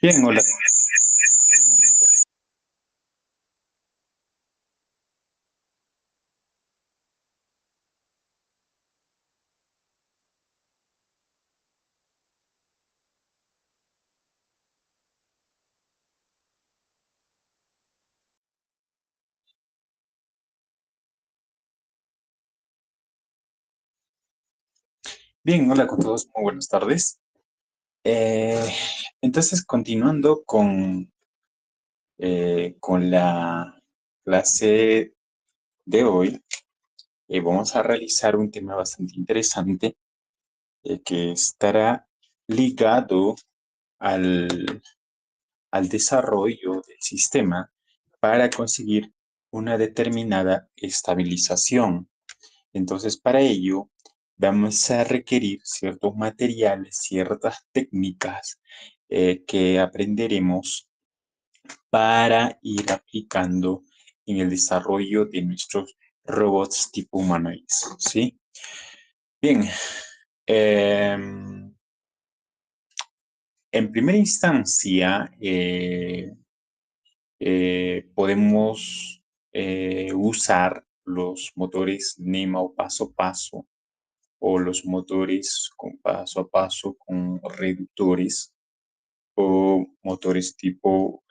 Bien, hola. Bien, hola con todos, muy buenas tardes. Eh, entonces, continuando con la clase de hoy, vamos a realizar un tema bastante interesante que estará ligado al, al desarrollo del sistema para conseguir una determinada estabilización. Entonces, para ello, vamos a requerir ciertos materiales, ciertas técnicas que aprenderemos para ir aplicando en el desarrollo de nuestros robots tipo humanoides, ¿sí? Bien, en primera instancia, podemos usar los motores NEMA o paso a paso o los motores con paso a paso con reductores o motores tipo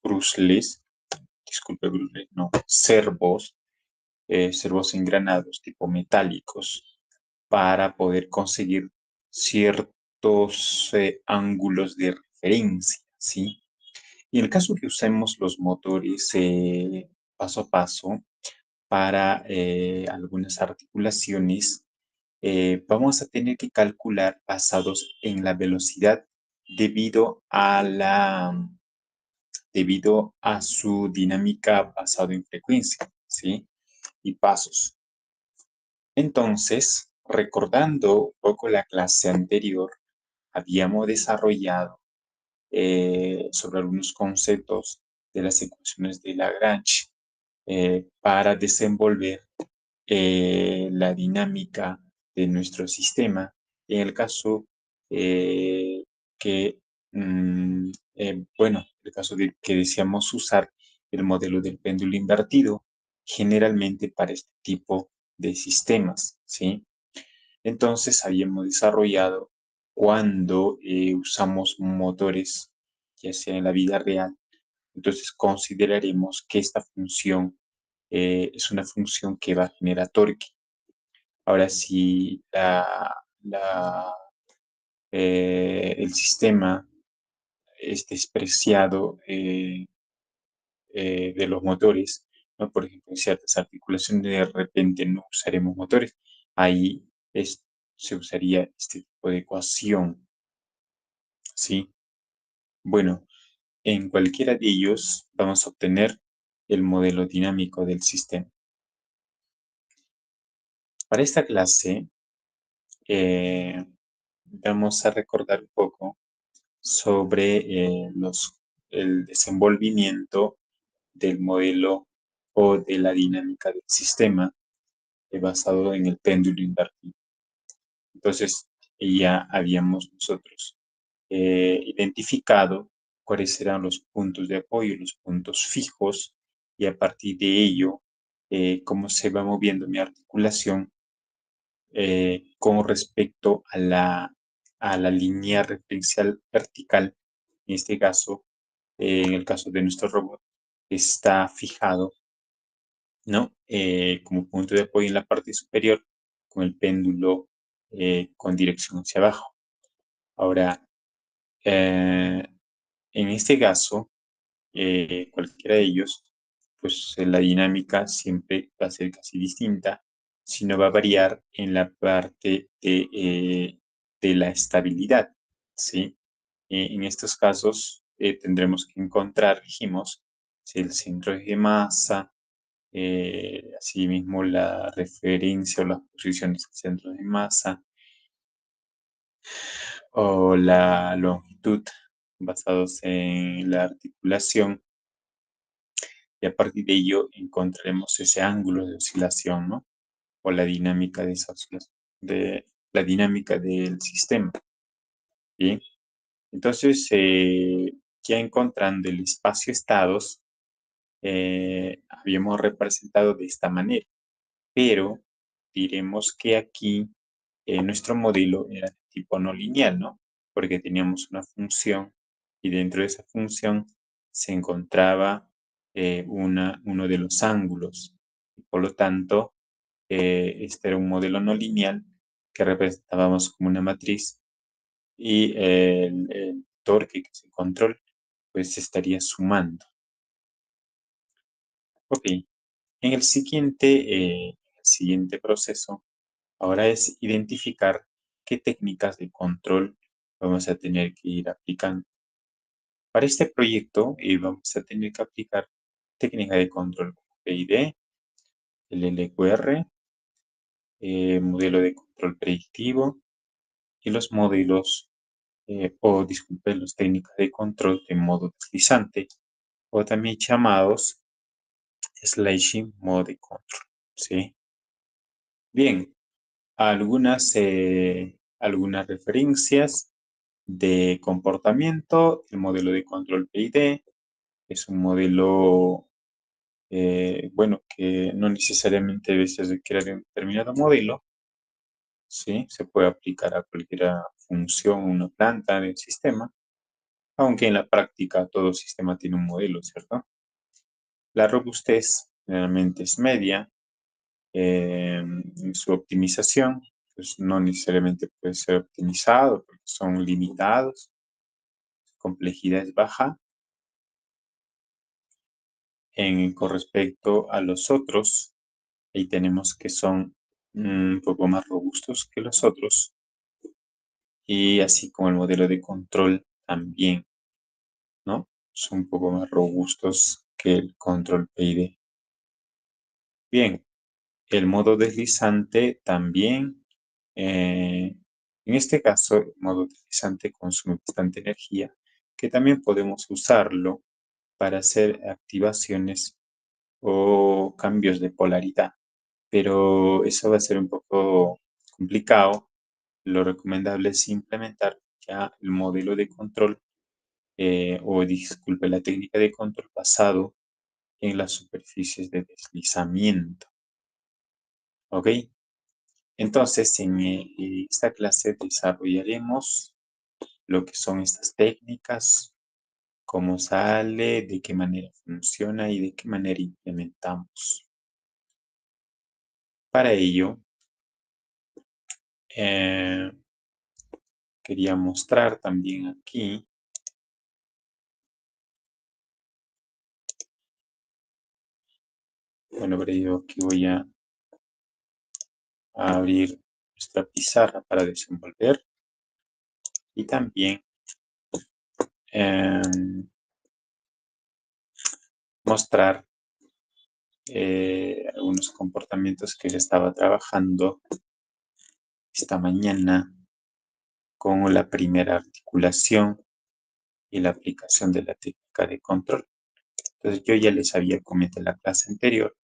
brushless, disculpe, brushless, no, servos, servos engranados tipo metálicos para poder conseguir ciertos ángulos de referencia, ¿sí? Y en el caso que usemos los motores paso a paso para algunas articulaciones, vamos a tener que calcular basados en la velocidad debido a debido a su dinámica basado en frecuencia, ¿sí? Y pasos. Entonces, recordando un poco la clase anterior, habíamos desarrollado sobre algunos conceptos de las ecuaciones de Lagrange para desenvolver la dinámica de nuestro sistema en el caso eh, que, bueno, el caso de que deseamos usar el modelo del péndulo invertido, generalmente para este tipo de sistemas, ¿sí? Entonces, habíamos desarrollado cuando usamos motores, ya sea en la vida real, entonces consideraremos que esta función es una función que va a generar torque. Ahora, si el sistema es despreciado de los motores, ¿no? Por ejemplo, en ciertas articulaciones de repente no usaremos motores, ahí se usaría este tipo de ecuación, ¿sí? Bueno, en cualquiera de ellos vamos a obtener el modelo dinámico del sistema. Para esta clase, eh, vamos a recordar un poco sobre el desenvolvimiento del modelo o de la dinámica del sistema basado en el péndulo invertido. Entonces, ya habíamos nosotros identificado cuáles eran los puntos de apoyo, los puntos fijos, y a partir de ello, cómo se va moviendo mi articulación con respecto a la línea referencial vertical, en este caso, en el caso de nuestro robot, está fijado, ¿no? Como punto de apoyo en la parte superior con el péndulo con dirección hacia abajo. Ahora, eh, en este caso, cualquiera de ellos, pues la dinámica siempre va a ser casi distinta, sino va a variar en la parte de la estabilidad, ¿sí? En estos casos tendremos que encontrar, dijimos, si el centro de masa, asimismo la referencia o las posiciones del centro de masa o la longitud basados en la articulación y a partir de ello encontraremos ese ángulo de oscilación, ¿no? O la dinámica de esa oscilación, de la dinámica del sistema, ¿sí? Entonces, ya encontrando el espacio estados, habíamos representado de esta manera, pero diremos que aquí nuestro modelo era de tipo no lineal, ¿no? Porque teníamos una función y dentro de esa función se encontraba uno de los ángulos. Por lo tanto, este era un modelo no lineal que representábamos como una matriz y el torque, que es el control, pues se estaría sumando. Ok, en el siguiente proceso, ahora es identificar qué técnicas de control vamos a tener que ir aplicando. Para este proyecto vamos a tener que aplicar técnica de control como PID, el LQR, modelo de control predictivo y los modelos, disculpen, las técnicas de control de modo deslizante o también llamados slashing mode control, ¿sí? Bien, algunas referencias de comportamiento. El modelo de control PID es un modelo, bueno, que no necesariamente debe ser de crear un determinado modelo, ¿sí? Se puede aplicar a cualquier función, una planta del sistema, aunque en la práctica todo sistema tiene un modelo, ¿cierto? La robustez generalmente es media. Su optimización, pues no necesariamente puede ser optimizado porque son limitados. Complejidad es baja. Con respecto a los otros, ahí tenemos que son un poco más robustos que los otros y así como el modelo de control también, ¿no? Son un poco más robustos que el control PID. Bien, el modo deslizante también, en este caso, el modo deslizante consume bastante energía, que también podemos usarlo para hacer activaciones o cambios de polaridad, pero eso va a ser un poco complicado. Lo recomendable es implementar ya el modelo de control, o disculpe, la técnica de control basado en las superficies de deslizamiento. ¿Ok? Entonces, en esta clase desarrollaremos lo que son estas técnicas, cómo sale, de qué manera funciona y de qué manera implementamos. Para ello, quería mostrar también aquí, bueno, para ello aquí voy a abrir nuestra pizarra para desenvolver y también mostrar algunos comportamientos que estaba trabajando esta mañana con la primera articulación y la aplicación de la técnica de control. Entonces yo ya les había comentado en la clase anterior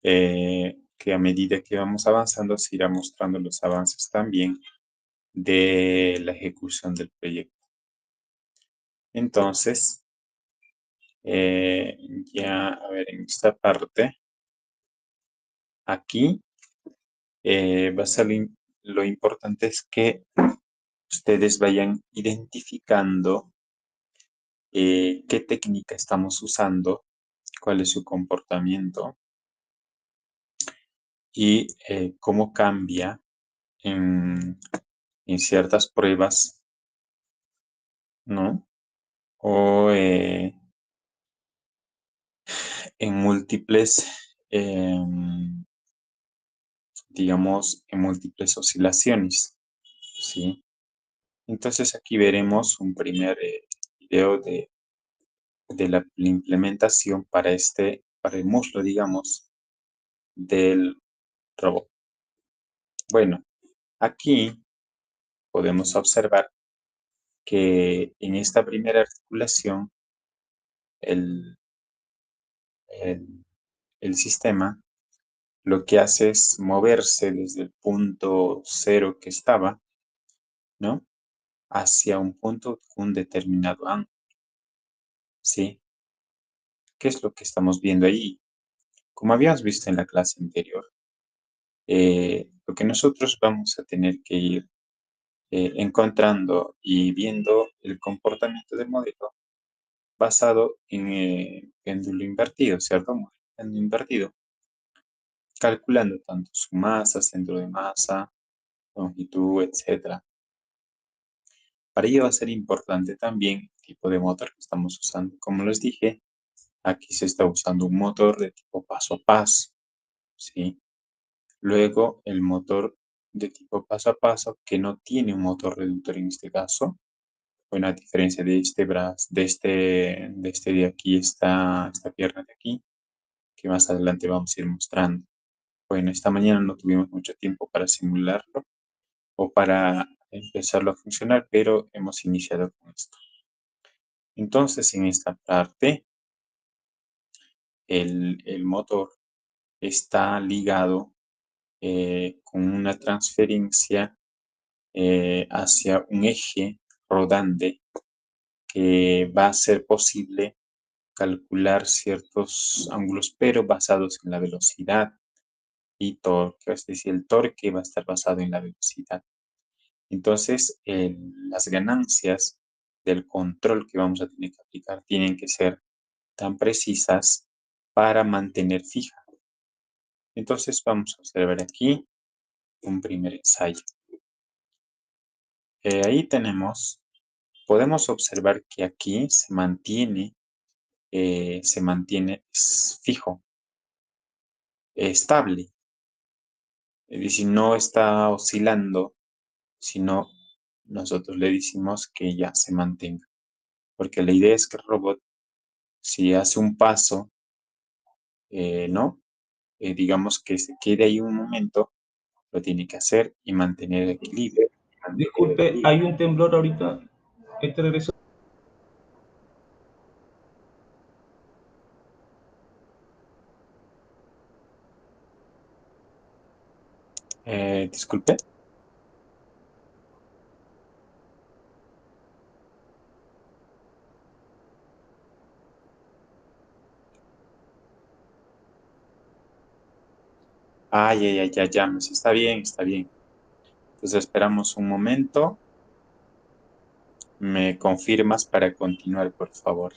que a medida que vamos avanzando se irá mostrando los avances también de la ejecución del proyecto. Entonces, ya, a ver, en esta parte, aquí, va a ser lo importante es que ustedes vayan identificando qué técnica estamos usando, cuál es su comportamiento y cómo cambia en ciertas pruebas, ¿no? O en múltiples, digamos, en múltiples oscilaciones, ¿sí? Entonces aquí veremos un primer video de la implementación para el muslo, digamos, del robot. Bueno, aquí podemos observar que en esta primera articulación el, el, el sistema lo que hace es moverse desde el punto cero que estaba, ¿no? Hacia un punto con un determinado ángulo, ¿sí? ¿Qué es lo que estamos viendo ahí? Como habíamos visto en la clase anterior, lo que nosotros vamos a tener que ir encontrando y viendo el comportamiento del modelo basado en péndulo invertido, ¿cierto? Péndulo invertido, calculando tanto su masa, centro de masa, longitud, etcétera. Para ello va a ser importante también el tipo de motor que estamos usando. Como les dije, aquí se está usando un motor de tipo paso a paso, ¿sí? Luego el motor de tipo paso a paso que no tiene un motor reductor en este caso. Bueno, a diferencia de este brazo, de este de aquí, esta pierna de aquí, que más adelante vamos a ir mostrando. Bueno, esta mañana no tuvimos mucho tiempo para simularlo o para empezarlo a funcionar, pero hemos iniciado con esto. Entonces, en esta parte, el motor está ligado con una transferencia hacia un eje rodante que va a ser posible calcular ciertos ángulos, pero basados en la velocidad y torque, es decir, el torque va a estar basado en la velocidad. Entonces, las ganancias del control que vamos a tener que aplicar tienen que ser tan precisas para mantener fija. Entonces, vamos a observar aquí un primer ensayo. Ahí podemos observar que aquí se mantiene fijo, estable. Es decir, no está oscilando, sino nosotros le decimos que ya se mantenga. Porque la idea es que el robot, si hace un paso, ¿no? Digamos que se quede ahí un momento, lo tiene que hacer y mantener el equilibrio. Disculpe, hay un temblor ahorita. Este regreso. Disculpe. Ya, pues está bien, está bien. Entonces esperamos un momento. ¿Me confirmas para continuar, por favor?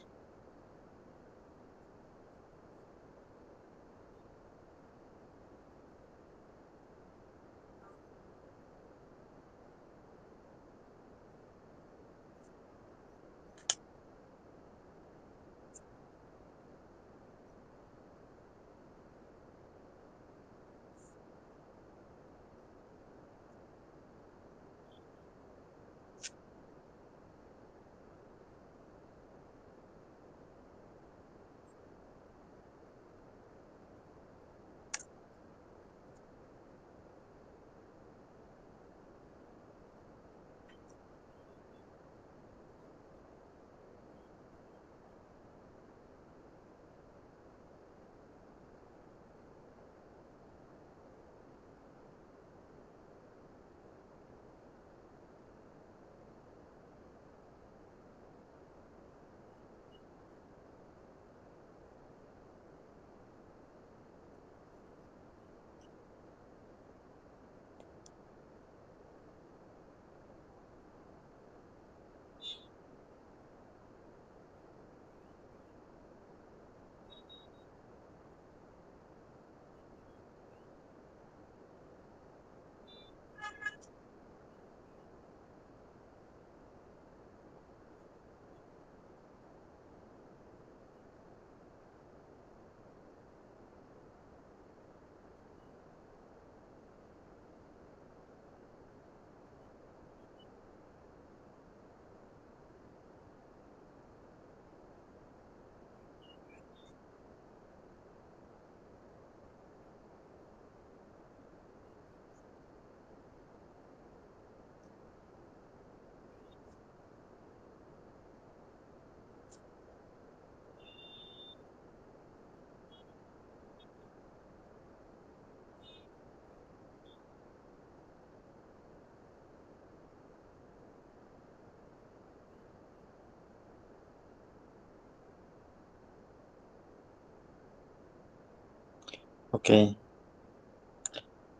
Ok,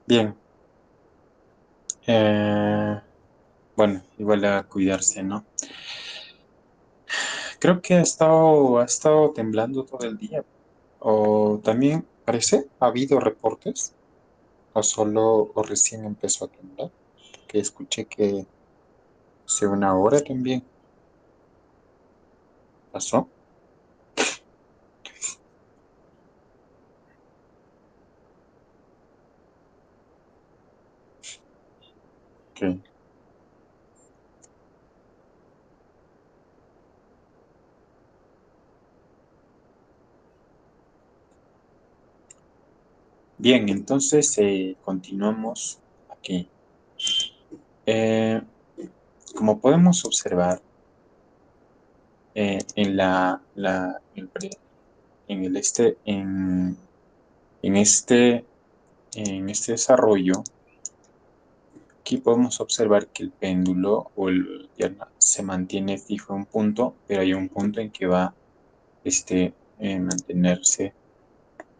bien. Bueno, igual a cuidarse, ¿no? Creo que ha estado temblando todo el día. O también, parece, ha habido reportes, o recién empezó a temblar, que escuché que hace una hora también pasó. Ok. Bien, entonces continuamos aquí. Eh, Como podemos observar en en el en este, en este desarrollo, aquí podemos observar que el péndulo o el pierna se mantiene fijo en un punto, pero hay un punto en que va mantenerse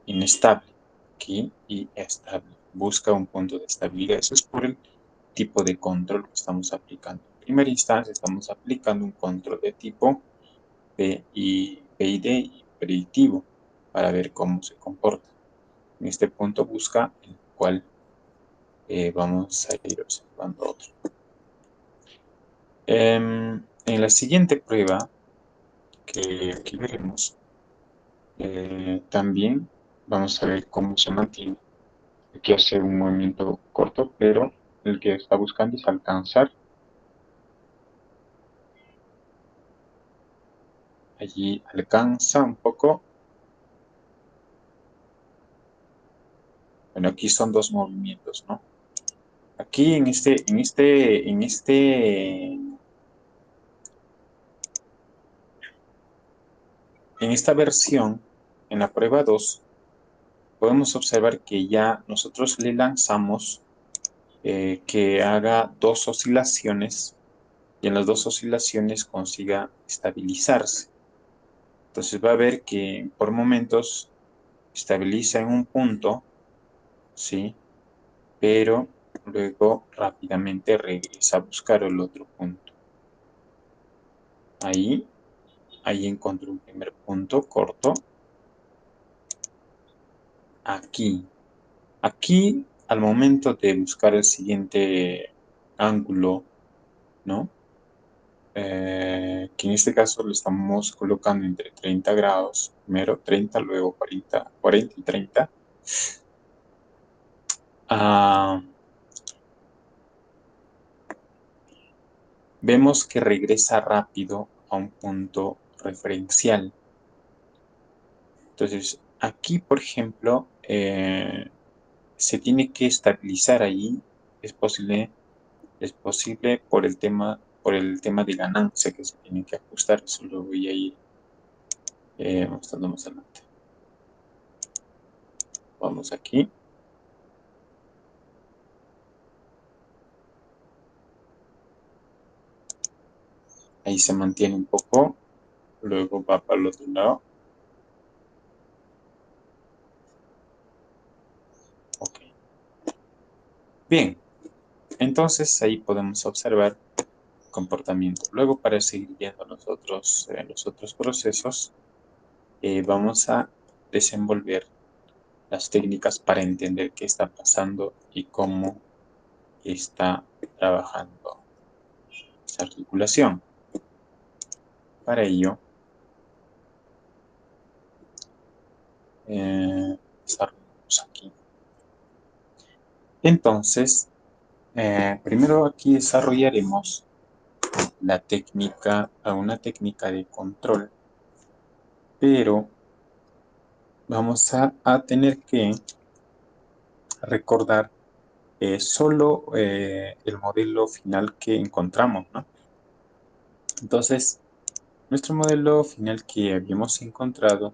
inestable aquí y estable. Busca un punto de estabilidad. Eso es por el tipo de control que estamos aplicando. En primera instancia, estamos aplicando un control de tipo PID y predictivo para ver cómo se comporta. En este punto busca el cual vamos a ir observando otro. En la siguiente prueba que aquí veremos, también vamos a ver cómo se mantiene. Aquí hace un movimiento corto, pero el que está buscando es alcanzar. Allí alcanza un poco. Bueno, aquí son dos movimientos, ¿no? Aquí en esta versión, en la prueba 2, podemos observar que ya nosotros le lanzamos que haga dos oscilaciones y en las dos oscilaciones consiga estabilizarse. Entonces va a ver que por momentos estabiliza en un punto, ¿sí? Pero luego rápidamente regresa a buscar el otro punto. Ahí, ahí encontró un primer punto corto. Aquí, aquí al momento de buscar el siguiente ángulo, ¿no? Que en este caso lo estamos colocando entre 30 grados, primero 30, luego 40, 40 y 30. Ah, vemos que regresa rápido a un punto referencial. Entonces, aquí, por ejemplo, se tiene que estabilizar ahí. Es posible, es posible por el tema de ganancia que se tiene que ajustar. Eso lo voy a ir mostrando más adelante. Vamos aquí. Ahí se mantiene un poco. Luego va para el otro lado. Ok. Bien. Entonces ahí podemos observar comportamiento. Luego, para seguir viendo los otros procesos, vamos a desenvolver las técnicas para entender qué está pasando y cómo está trabajando esa articulación. Para ello, desarrollamos aquí. Entonces, primero aquí desarrollaremos una técnica de control, pero vamos a tener que recordar solo el modelo final que encontramos, ¿no? Entonces, nuestro modelo final que habíamos encontrado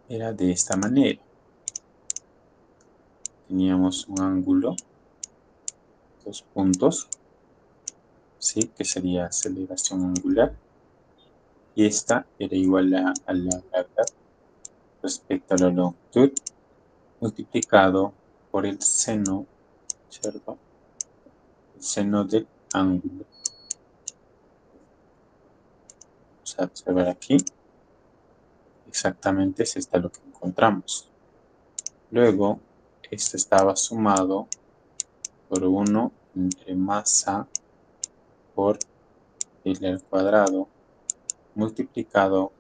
era de esta manera. Teníamos un ángulo, dos puntos, ¿sí? Que sería aceleración angular. Y esta era igual a la gravedad. respecto a la longitud multiplicado por el seno, ¿cierto? El seno del ángulo. Vamos a observar aquí. Exactamente es esto lo que encontramos. Luego, esto estaba sumado por 1 entre masa por el al cuadrado multiplicado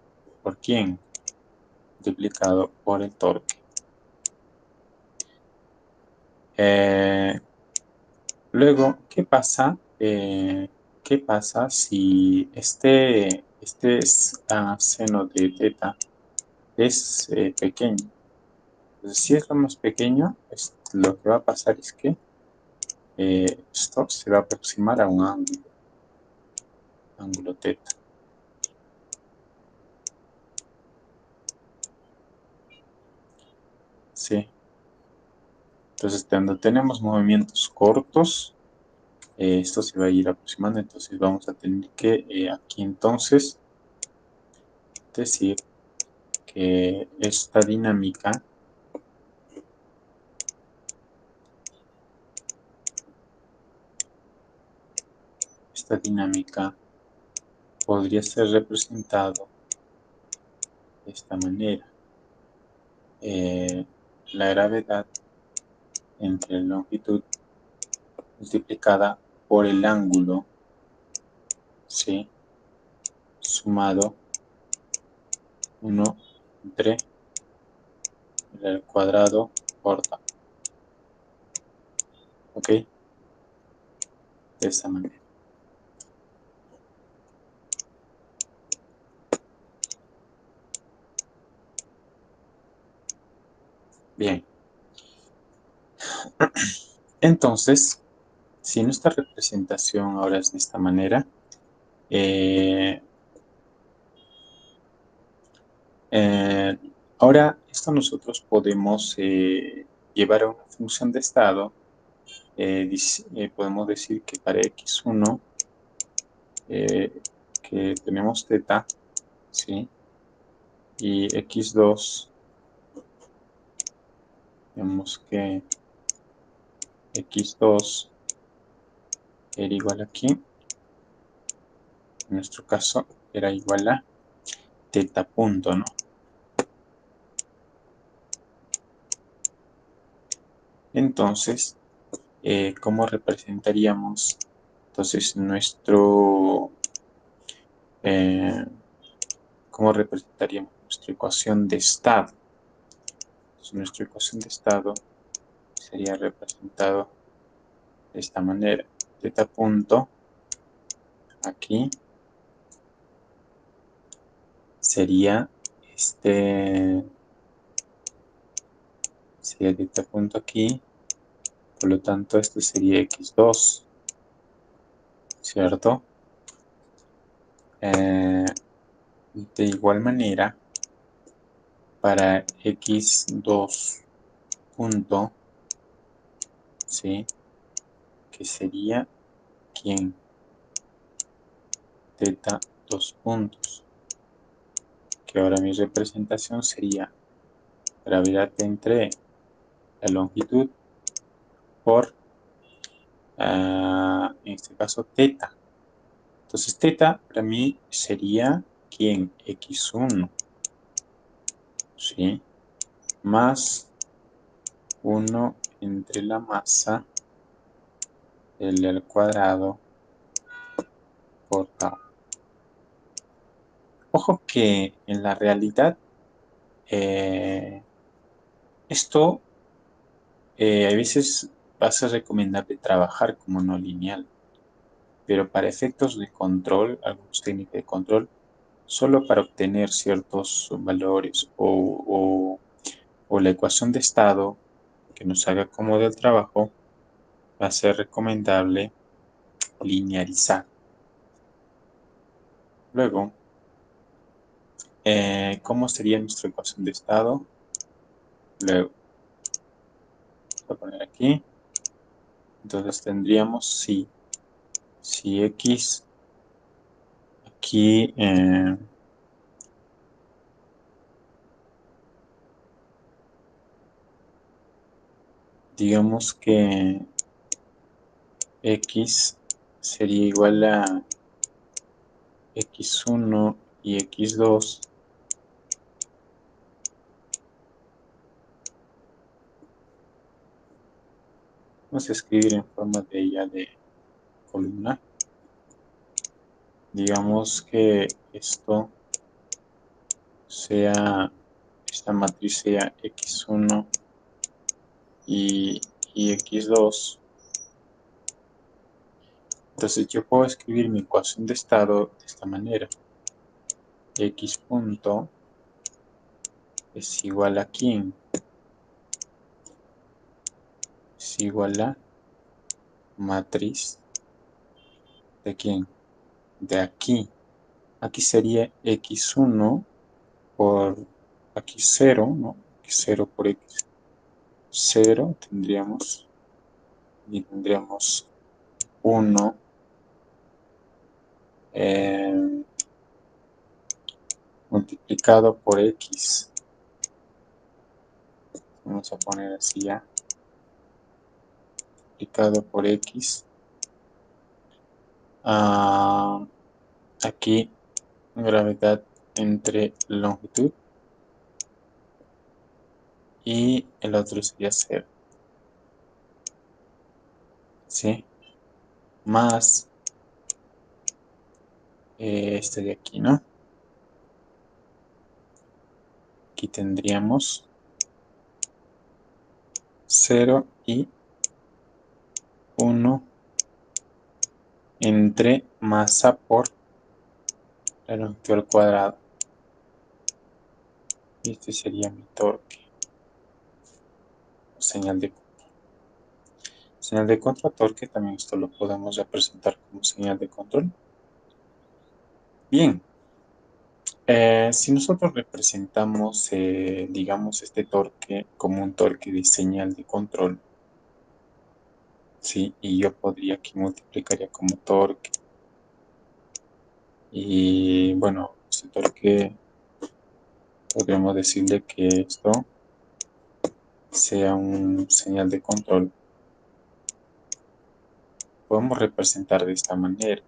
por ¿quién? Multiplicado por el torque. Luego, ¿qué pasa? ¿Qué pasa si este seno de teta es pequeño? Entonces, si es lo más pequeño, lo que va a pasar es que esto se va a aproximar a un ángulo teta. Sí. Entonces, cuando tenemos movimientos cortos, esto se va a ir aproximando. Entonces, vamos a tener que aquí entonces decir que esta dinámica podría ser representado de esta manera. La gravedad entre la longitud multiplicada por el ángulo, ¿sí? Sumado 1 entre el cuadrado por tau. ¿Ok? De esta manera. Bien. Entonces, si nuestra representación ahora es de esta manera, ahora esto nosotros podemos llevar a una función de estado. Podemos decir que para x1 que tenemos teta, ¿sí? Y x2 vemos que x2 era igual aquí, en nuestro caso era igual a teta punto, ¿no? Entonces, ¿cómo representaríamos entonces cómo representaríamos nuestra ecuación de estado? Entonces, nuestra ecuación de estado sería representado de esta manera. Teta punto aquí sería teta punto aquí, por lo tanto esto sería x2, ¿cierto? De igual manera, para x2 punto, ¿sí? Que sería ¿quién? Teta 2 puntos, que ahora mi representación sería gravedad entre la longitud por, en este caso, teta. Entonces, teta para mí sería ¿quién? x1, ¿sí? Más 1 entre la masa L al cuadrado por tau. Ojo que en la realidad esto a veces va a ser recomendable trabajar como no lineal, pero para efectos de control, algunos técnicos de control, solo para obtener ciertos valores o la ecuación de estado que nos haga cómodo el trabajo, va a ser recomendable linearizar. Luego, ¿cómo sería nuestra ecuación de estado? Luego, voy a poner aquí. Entonces tendríamos si x aquí digamos que x sería igual a x1 y x2. Vamos a escribir en forma de ya de columna. Digamos que esto sea, esta matriz sea x1 y x2. Entonces yo puedo escribir mi ecuación de estado de esta manera. X punto es igual a quién. Es igual a matriz de quién. De aquí. Aquí sería x1 por aquí 0, ¿no? X0 por x0 tendríamos, y tendríamos 1 multiplicado por x. Vamos a poner así ya. Multiplicado por x. Aquí gravedad entre longitud y el otro sería 0. ¿Sí? Más este de aquí, ¿no? Aquí tendríamos 0 y 1 entre masa por la longitud al cuadrado. Y este sería mi torque. Señal de control. Señal de control, torque, también esto lo podemos representar como señal de control. Bien. Si nosotros representamos, digamos, este torque como un torque de señal de control, ¿sí? Y yo podría aquí multiplicaría como torque. Y bueno, este torque podríamos decirle que esto sea un señal de control. Podemos representar de esta manera.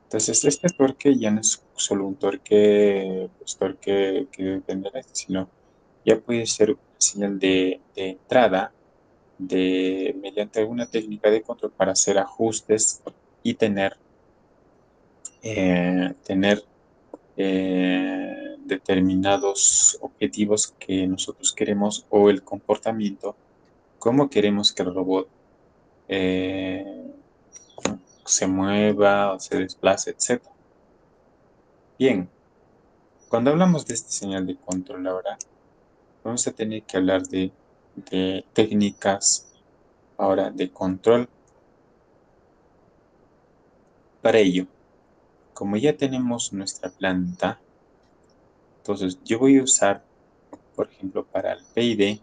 Entonces, este torque ya no es solo un torque, pues torque que depende de esto, sino ya puede ser una señal de entrada mediante alguna técnica de control para hacer ajustes y tener determinados objetivos que nosotros queremos o el comportamiento, cómo queremos que el robot eh, se mueva o se desplace, etc. Bien, cuando hablamos de esta señal de control ahora, vamos a tener que hablar de técnicas ahora de control. Para ello, como ya tenemos nuestra planta, entonces yo voy a usar, por ejemplo, para el PID,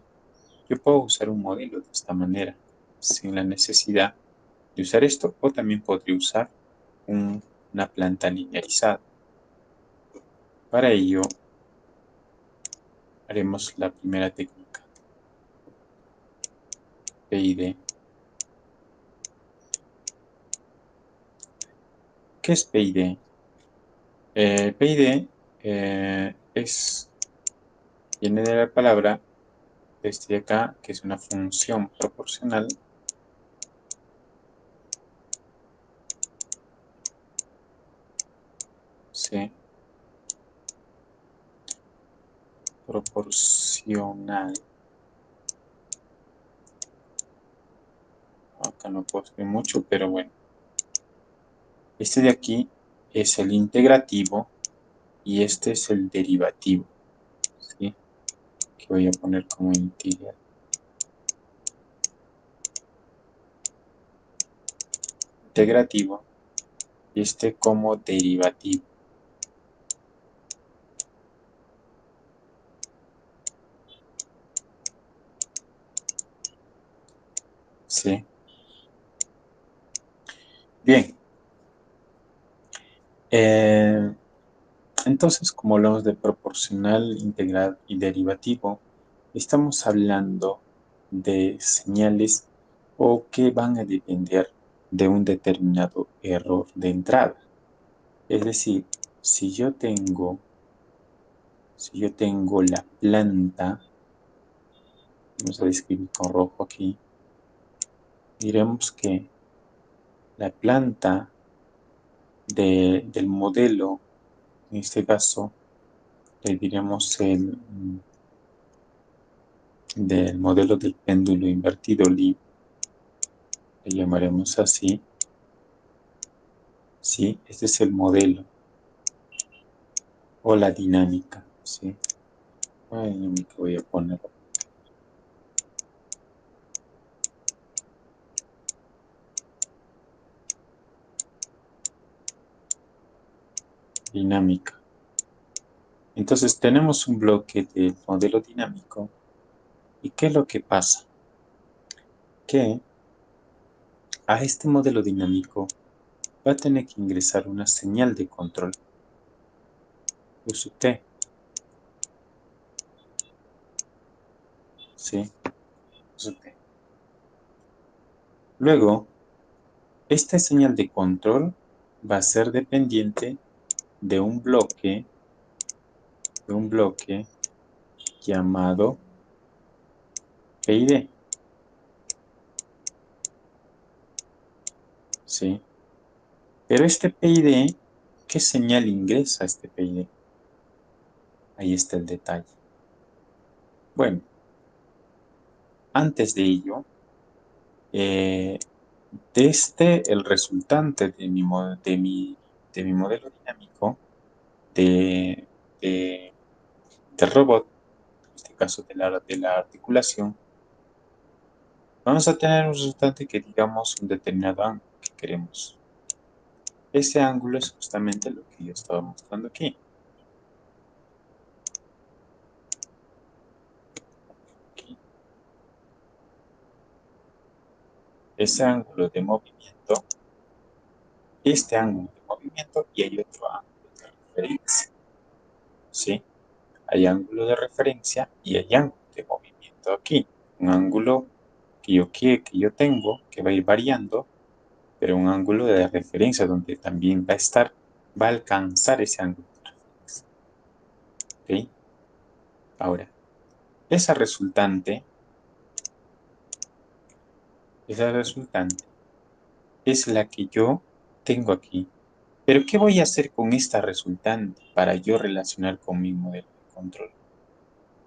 yo puedo usar un modelo de esta manera, sin la necesidad de usar esto, o también podría usar una planta linearizada. Para ello, haremos la primera técnica, PID. ¿Qué es PID? PID viene de la palabra desde acá, que es una función proporcional. Sí, proporcional. Acá no puedo escribir mucho, pero bueno. Este de aquí es el integrativo y este es el derivativo. ¿Sí? Que voy a poner como integrativo y este como derivativo. ¿Sí? Bien. Entonces, como hablamos de proporcional, integral y derivativo, estamos hablando de señales o que van a depender de un determinado error de entrada. Es decir, si yo tengo la planta, vamos a escribir con rojo aquí, diremos que la planta del modelo, en este caso, le diremos del modelo del péndulo invertido Lie, le llamaremos así. ¿Sí? Este es el modelo o la dinámica. ¿Sí? La dinámica voy a ponerlo. Dinámica. Entonces tenemos un bloque del modelo dinámico. ¿Y qué es lo que pasa? Que a este modelo dinámico va a tener que ingresar una señal de control. Uso T. ¿Sí? Uso T. Luego, esta señal de control va a ser dependiente de un bloque llamado PID. ¿Sí? Pero este PID, ¿qué señal ingresa este PID? Ahí está el detalle. Bueno, antes de ello, desde el resultante de mi modelo dinámico de, del robot, en este caso de la articulación, vamos a tener un resultante que digamos un determinado ángulo que queremos. Ese ángulo es justamente lo que yo estaba mostrando aquí. Ese ángulo de movimiento, este ángulo de movimiento y hay otro ángulo de referencia. ¿Sí? Hay ángulo de referencia y hay ángulo de movimiento aquí. Un ángulo que yo tengo, que va a ir variando, pero un ángulo de referencia donde también va a alcanzar ese ángulo de referencia. ¿Ok? Ahora, esa resultante es la que yo tengo aquí. Pero ¿qué voy a hacer con esta resultante para yo relacionar con mi modelo de control?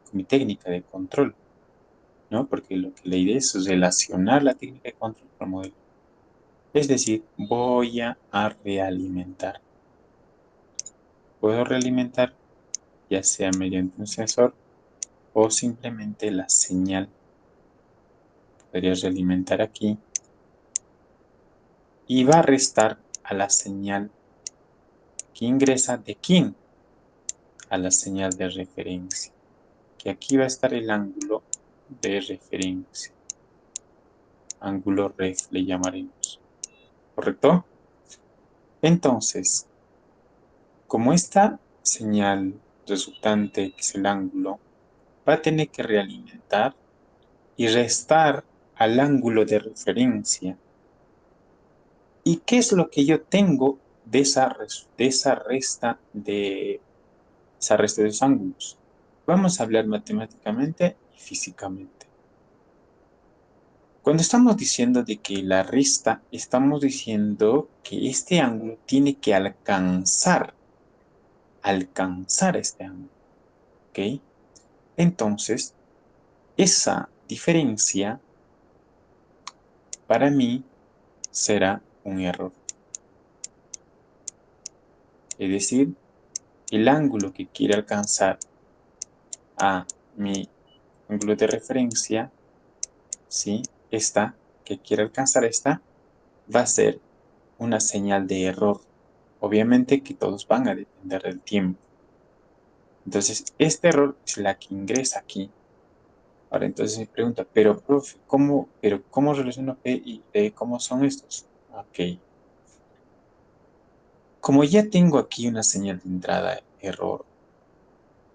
Con mi técnica de control, ¿no? Porque la idea es relacionar la técnica de control con el modelo. Es decir, voy a realimentar. Puedo realimentar ya sea mediante un sensor o simplemente la señal. Podría realimentar aquí y va a restar a la señal que ingresa de quién a la señal de referencia. Que aquí va a estar el ángulo de referencia. Ángulo ref le llamaremos. ¿Correcto? Entonces, como esta señal resultante, que es el ángulo, va a tener que realimentar y restar al ángulo de referencia. ¿Y qué es lo que yo tengo de esa resta de los ángulos? Vamos a hablar matemáticamente y físicamente. Cuando estamos diciendo de que la resta, estamos diciendo que este ángulo tiene que alcanzar este ángulo. ¿Ok? Entonces, esa diferencia para mí será un error. Es decir, el ángulo que quiere alcanzar a mi ángulo de referencia, ¿sí? Esta, que quiere alcanzar esta, va a ser una señal de error. Obviamente que todos van a depender del tiempo. Entonces, este error es la que ingresa aquí. Ahora, entonces me pregunta, pero profe, ¿cómo relaciono P y D? ¿Cómo son estos? Ok. Como ya tengo aquí una señal de entrada error,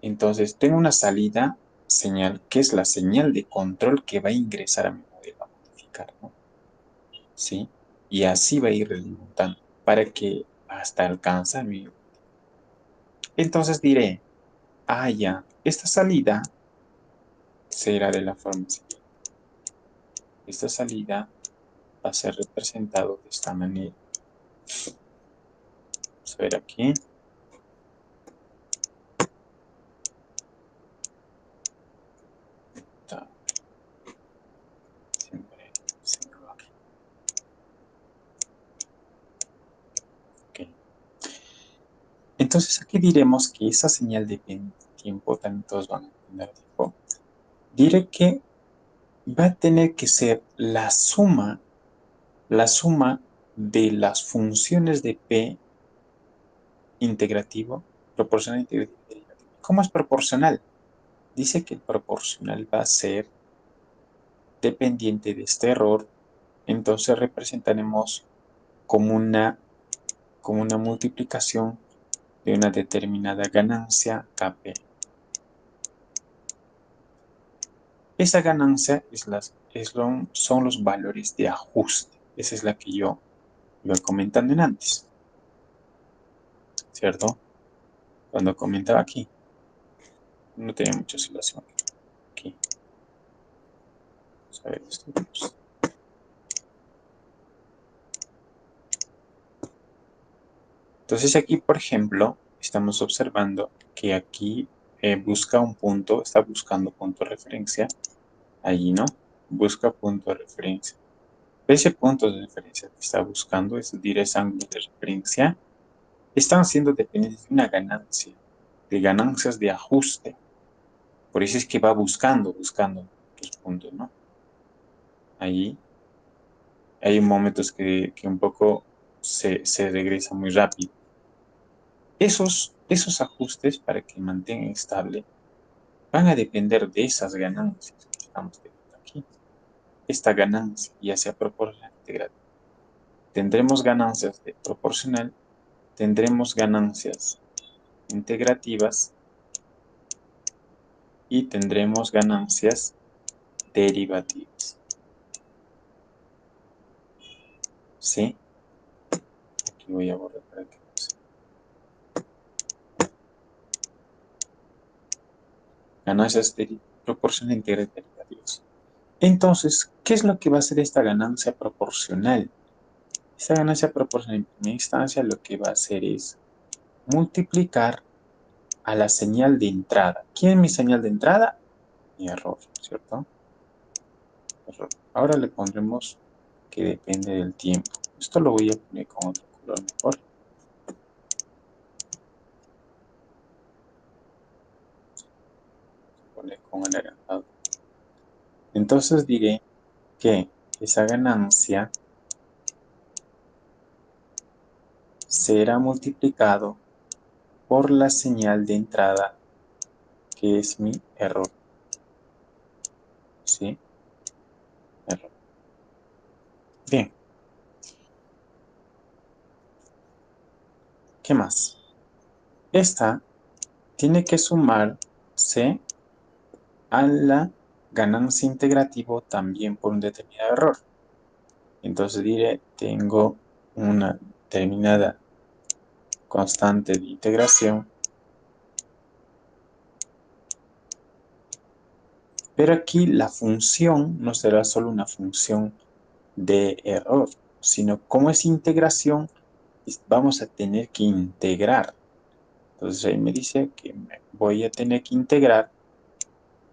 entonces tengo una salida señal, que es la señal de control que va a ingresar a mi modelo a modificar, ¿no? ¿Sí? Y así va a ir alimentando para que hasta alcanzar mi... Entonces diré, ya, esta salida será de la forma siguiente. Esta salida va a ser representado de esta manera. Vamos a ver aquí. Siempre se me va aquí. Okay. Entonces aquí diremos que esa señal de tiempo, también todos van a entender tiempo. Diré que va a tener que ser la suma de las funciones de P integrativo, proporcional, integrativo y derivativo. ¿Cómo es proporcional? Dice que el proporcional va a ser dependiente de este error, entonces representaremos como una multiplicación de una determinada ganancia KP. Esa ganancia son los valores de ajuste. Esa es la que yo iba comentando en antes, ¿cierto? Cuando comentaba aquí, no tenía mucha oscilación aquí. Vamos a ver esto. Entonces aquí, por ejemplo, estamos observando que aquí busca un punto, está buscando punto de referencia. Allí, ¿no? Busca punto de referencia. Ese punto de referencia que está buscando, es decir, ese ángulo de referencia, están siendo dependientes de una ganancia, de ganancias de ajuste. Por eso es que va buscando los puntos, ¿no? Allí hay momentos que un poco se regresa muy rápido. Esos ajustes para que mantengan estable van a depender de esas ganancias que estamos teniendo aquí. Esta ganancia, ya sea proporcional o integral. Tendremos ganancias de proporcional, tendremos ganancias integrativas y tendremos ganancias derivativas. ¿Sí? Aquí voy a borrar para que no se... Ganancias proporcional, integral y derivativas. Entonces, ¿qué es lo que va a hacer esta ganancia proporcional? Esta ganancia proporcional en primera instancia lo que va a hacer es multiplicar a la señal de entrada. ¿Quién es mi señal de entrada? Mi error, ¿cierto? Error. Ahora le pondremos que depende del tiempo. Esto lo voy a poner con otro color mejor. Poner con anaranjado. Entonces diré que esa ganancia será multiplicado por la señal de entrada, que es mi error. ¿Sí? Error. Bien. ¿Qué más? Esta tiene que sumarse a la ganancia integrativo también por un determinado error. Entonces diré, tengo una determinada constante de integración, pero aquí la función no será solo una función de error, sino como es integración, vamos a tener que integrar. Entonces ahí me dice que voy a tener que integrar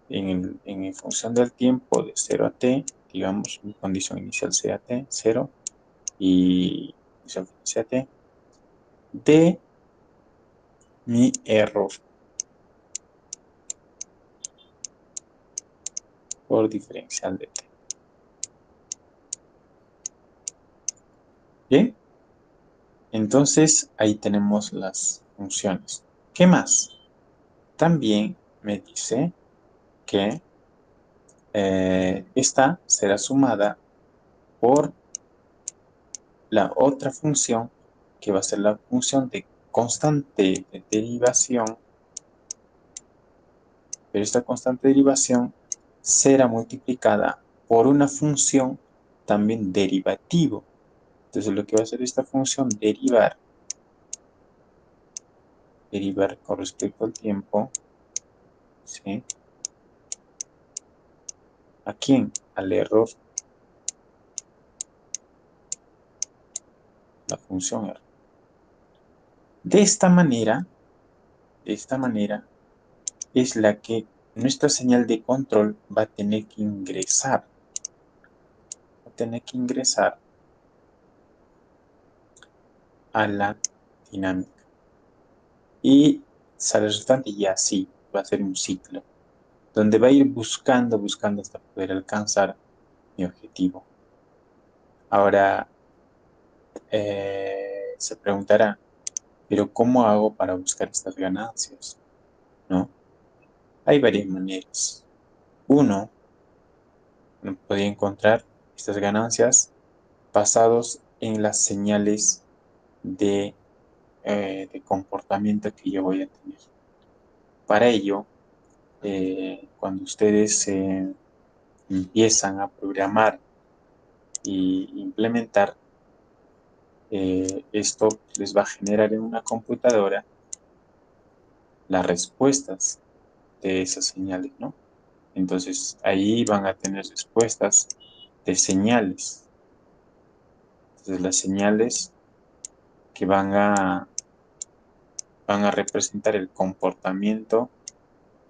en función del tiempo de 0 a t, digamos, mi condición inicial sea t, 0, y condición final sea t, de mi error por diferencial de t. Bien, entonces ahí tenemos las funciones. ¿Qué más? También me dice que esta será sumada por la otra función que va a ser la función de constante de derivación pero esta constante de derivación será multiplicada por una función también derivativo. Entonces lo que va a hacer esta función, derivar con respecto al tiempo, ¿sí? ¿A quién? Al error, la función error. De esta manera, es la que nuestra señal de control va a tener que ingresar. A la dinámica. Y sale resultante y así va a ser un ciclo, donde va a ir buscando hasta poder alcanzar mi objetivo. Ahora, se preguntará, ¿pero cómo hago para buscar estas ganancias? ¿No? Hay varias maneras. Uno puede encontrar estas ganancias basados en las señales de comportamiento que yo voy a tener. Para ello, cuando ustedes empiezan a programar y implementar, esto les va a generar en una computadora las respuestas de esas señales, ¿no? Entonces ahí van a tener respuestas de señales. Entonces las señales que van a representar el comportamiento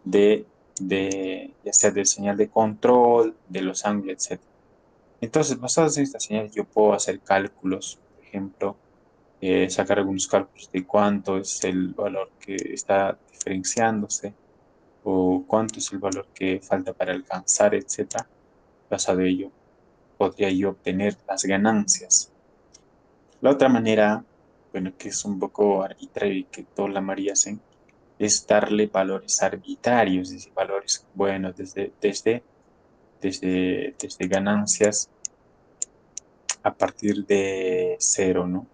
ya sea del señal de control, de los ángulos, etc. Entonces, basados en estas señales, yo puedo hacer cálculos, por ejemplo, sacar algunos cálculos de cuánto es el valor que está diferenciándose o cuánto es el valor que falta para alcanzar, etcétera. Basado en ello, podría yo obtener las ganancias. La otra manera, bueno, que es un poco arbitraria y que todos la mayoría hacen, es darle valores arbitrarios, es decir, valores, bueno, desde ganancias a partir de cero, ¿no?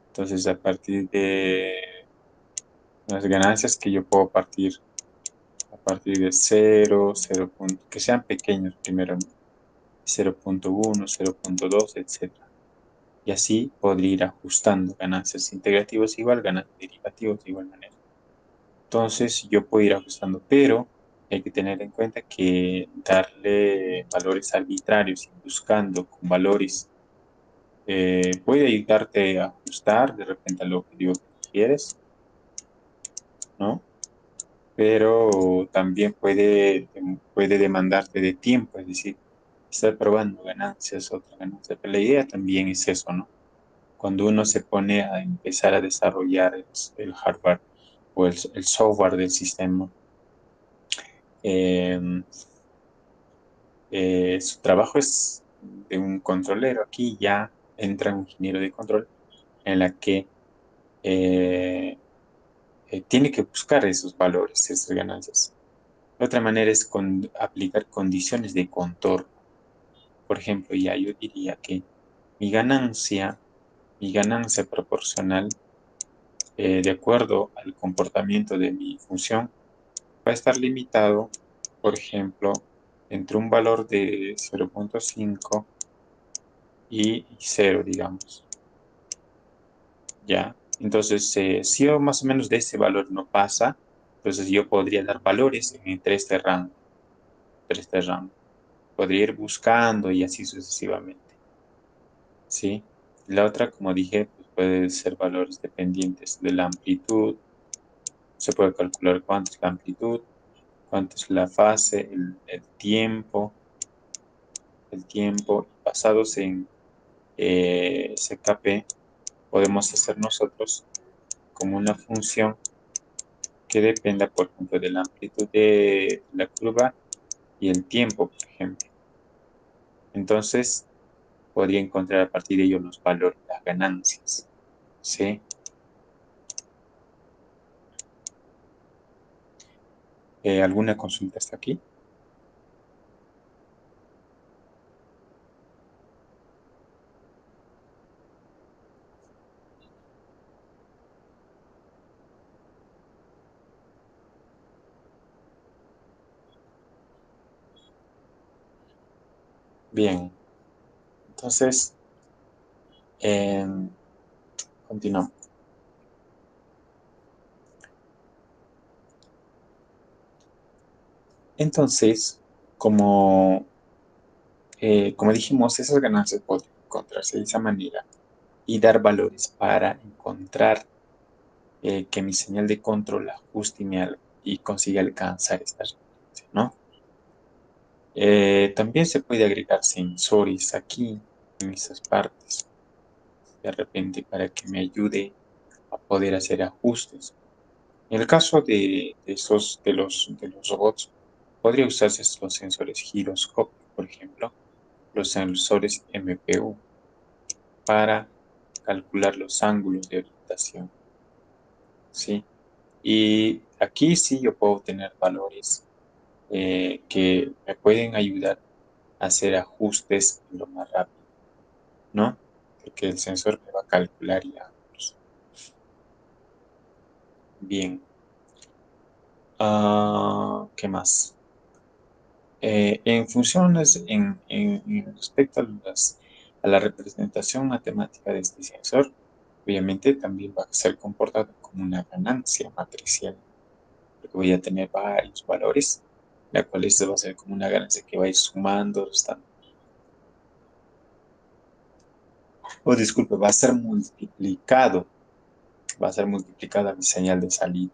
Entonces, a partir de las ganancias que yo puedo partir a partir de cero, que sean pequeños primero, ¿no? 0.1, 0.2, etcétera. Y así podría ir ajustando ganancias integrativas igual, ganancias derivativas de igual manera. Entonces yo puedo ir ajustando, pero hay que tener en cuenta que darle valores arbitrarios y buscando con valores puede ayudarte a ajustar de repente a lo que digo que quieres, ¿no? Pero también puede demandarte de tiempo, es decir, estar probando ganancias, otra ganancia. Pero la idea también es eso, ¿no? Cuando uno se pone a empezar a desarrollar el hardware o el software del sistema, eh, su trabajo es de un controlero. Aquí ya entra un ingeniero de control en la que eh, tiene que buscar esos valores, esas ganancias. Otra manera es aplicar condiciones de contorno. Por ejemplo, ya yo diría que mi ganancia, mi ganancia proporcional, de acuerdo al comportamiento de mi función, va a estar limitado, por ejemplo, entre un valor de 0.5 y 0, digamos. ¿Ya? Entonces, si yo más o menos de ese valor no pasa, entonces yo podría dar valores entre este rango, Podría ir buscando y así sucesivamente, ¿sí? La otra, como dije, pues puede ser valores dependientes de la amplitud. Se puede calcular cuánto es la amplitud, cuánto es la fase, el tiempo, basados en SKP, podemos hacer nosotros como una función que dependa, por ejemplo, de la amplitud de la curva y el tiempo, por ejemplo. Entonces, podría encontrar a partir de ello los valores, las ganancias, ¿sí? ¿Alguna consulta hasta aquí? Bien, entonces, continuamos. Entonces, como dijimos, esas ganancias pueden encontrarse de esa manera y dar valores para encontrar que mi señal de control ajuste y consiga alcanzar esta referencia, ¿no? También se puede agregar sensores aquí, en esas partes, de repente para que me ayude a poder hacer ajustes. En el caso de los robots, podría usarse los sensores giroscopio, por ejemplo, los sensores MPU, para calcular los ángulos de orientación, ¿sí? Y aquí sí yo puedo tener valores que me pueden ayudar a hacer ajustes lo más rápido, ¿no? Porque el sensor me va a calcular ya. Bien. ¿Qué más? En funciones, en respecto a la representación matemática de este sensor, obviamente también va a ser comportado como una ganancia matricial, porque voy a tener varios valores, la cual esto va a ser como una ganancia que va a ir sumando, restando. O disculpe, va a ser multiplicada mi señal de salida.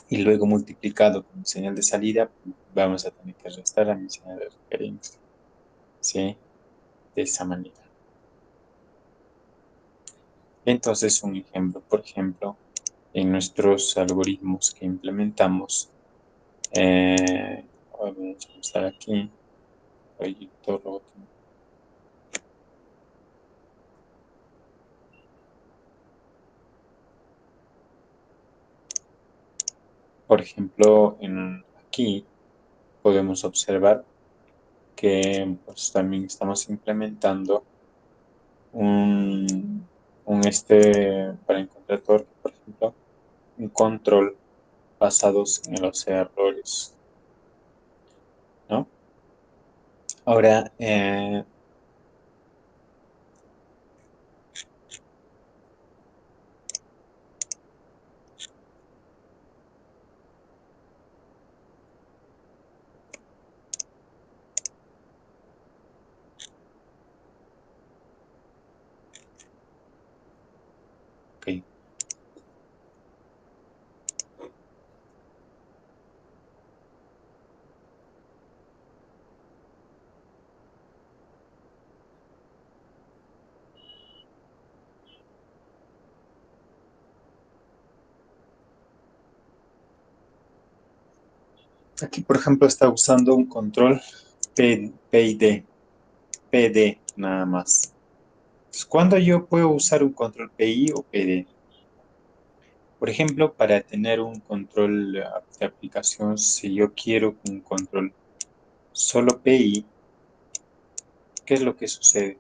Y luego multiplicado con mi señal de salida, vamos a tener que restar a mi señal de referencia, ¿sí? De esa manera. Entonces, un ejemplo, por ejemplo, en nuestros algoritmos que implementamos, vamos a usar aquí, proyecto robot. Por ejemplo, aquí podemos observar que pues, también estamos implementando para encontrar, por ejemplo, un control basados en los errores, ¿no? Ahora, ok, aquí, por ejemplo, está usando un control PID, PD nada más. Entonces, ¿cuándo yo puedo usar un control PI o PD? Por ejemplo, para tener un control de aplicación, si yo quiero un control solo PI, ¿qué es lo que sucede?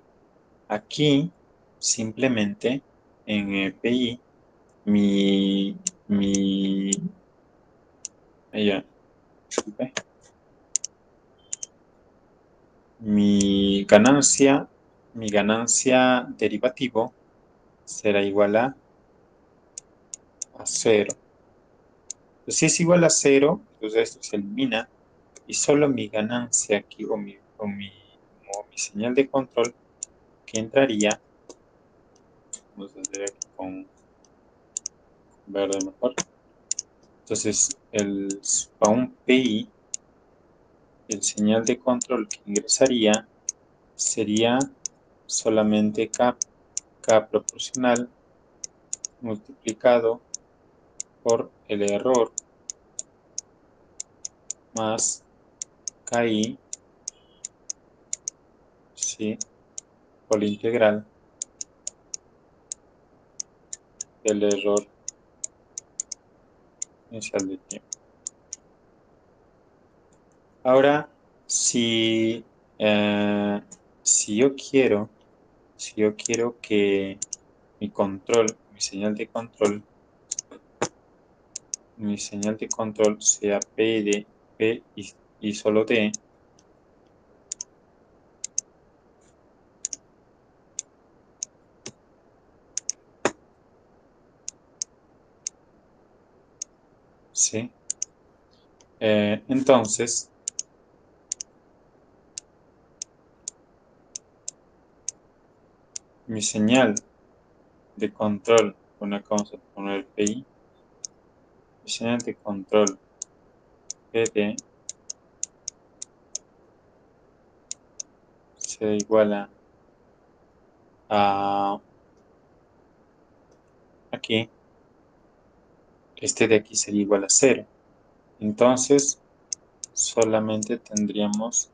Aquí, simplemente, en PI, mi, mi, ya, disculpe, mi ganancia, mi ganancia derivativo será igual a cero. Entonces, si es igual a cero, entonces esto se elimina y solo mi ganancia aquí o mi señal de control que entraría, vamos a hacer aquí con verde mejor. Entonces, para un PI, el señal de control que ingresaría sería solamente K proporcional multiplicado por el error más KI, ¿sí? Por la integral del error inicial de tiempo. Ahora, si, eh, si yo quiero, que mi señal de control sea P y solo D, ¿sí? Entonces, mi señal de control, una cosa, poner PI, mi señal de control PD se iguala a aquí, este de aquí sería igual a 0. Entonces, solamente tendríamos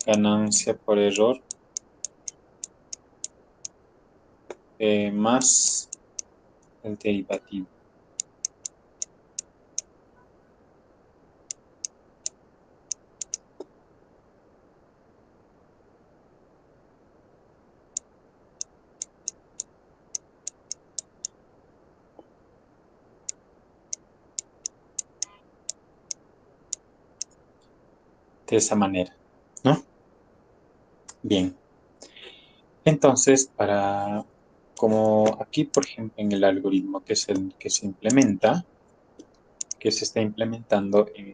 ganancia por error más el derivativo. De esa manera, ¿no? Bien. Entonces, como aquí, por ejemplo, en el algoritmo que es el que se implementa, que se está implementando en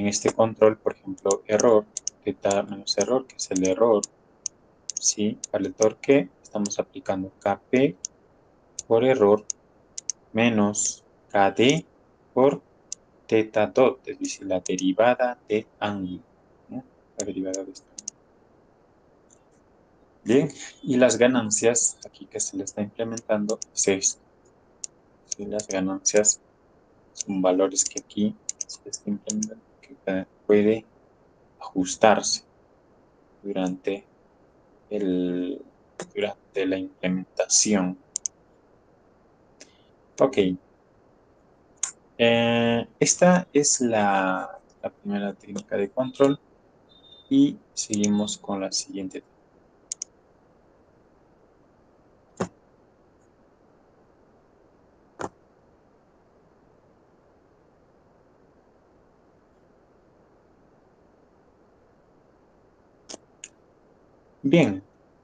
este control, por ejemplo, error, teta menos error, que es el error, ¿sí? Para el torque estamos aplicando Kp por error menos Kd por teta dot, es decir, la derivada de ángulo, ¿no? La derivada de este ángulo. Bien, y las ganancias, aquí que se le está implementando, es esto. ¿Sí? Las ganancias son valores que aquí se le está implementando, que puede ajustarse durante durante la implementación. Ok, esta es la primera técnica de control y seguimos con la siguiente. Bien,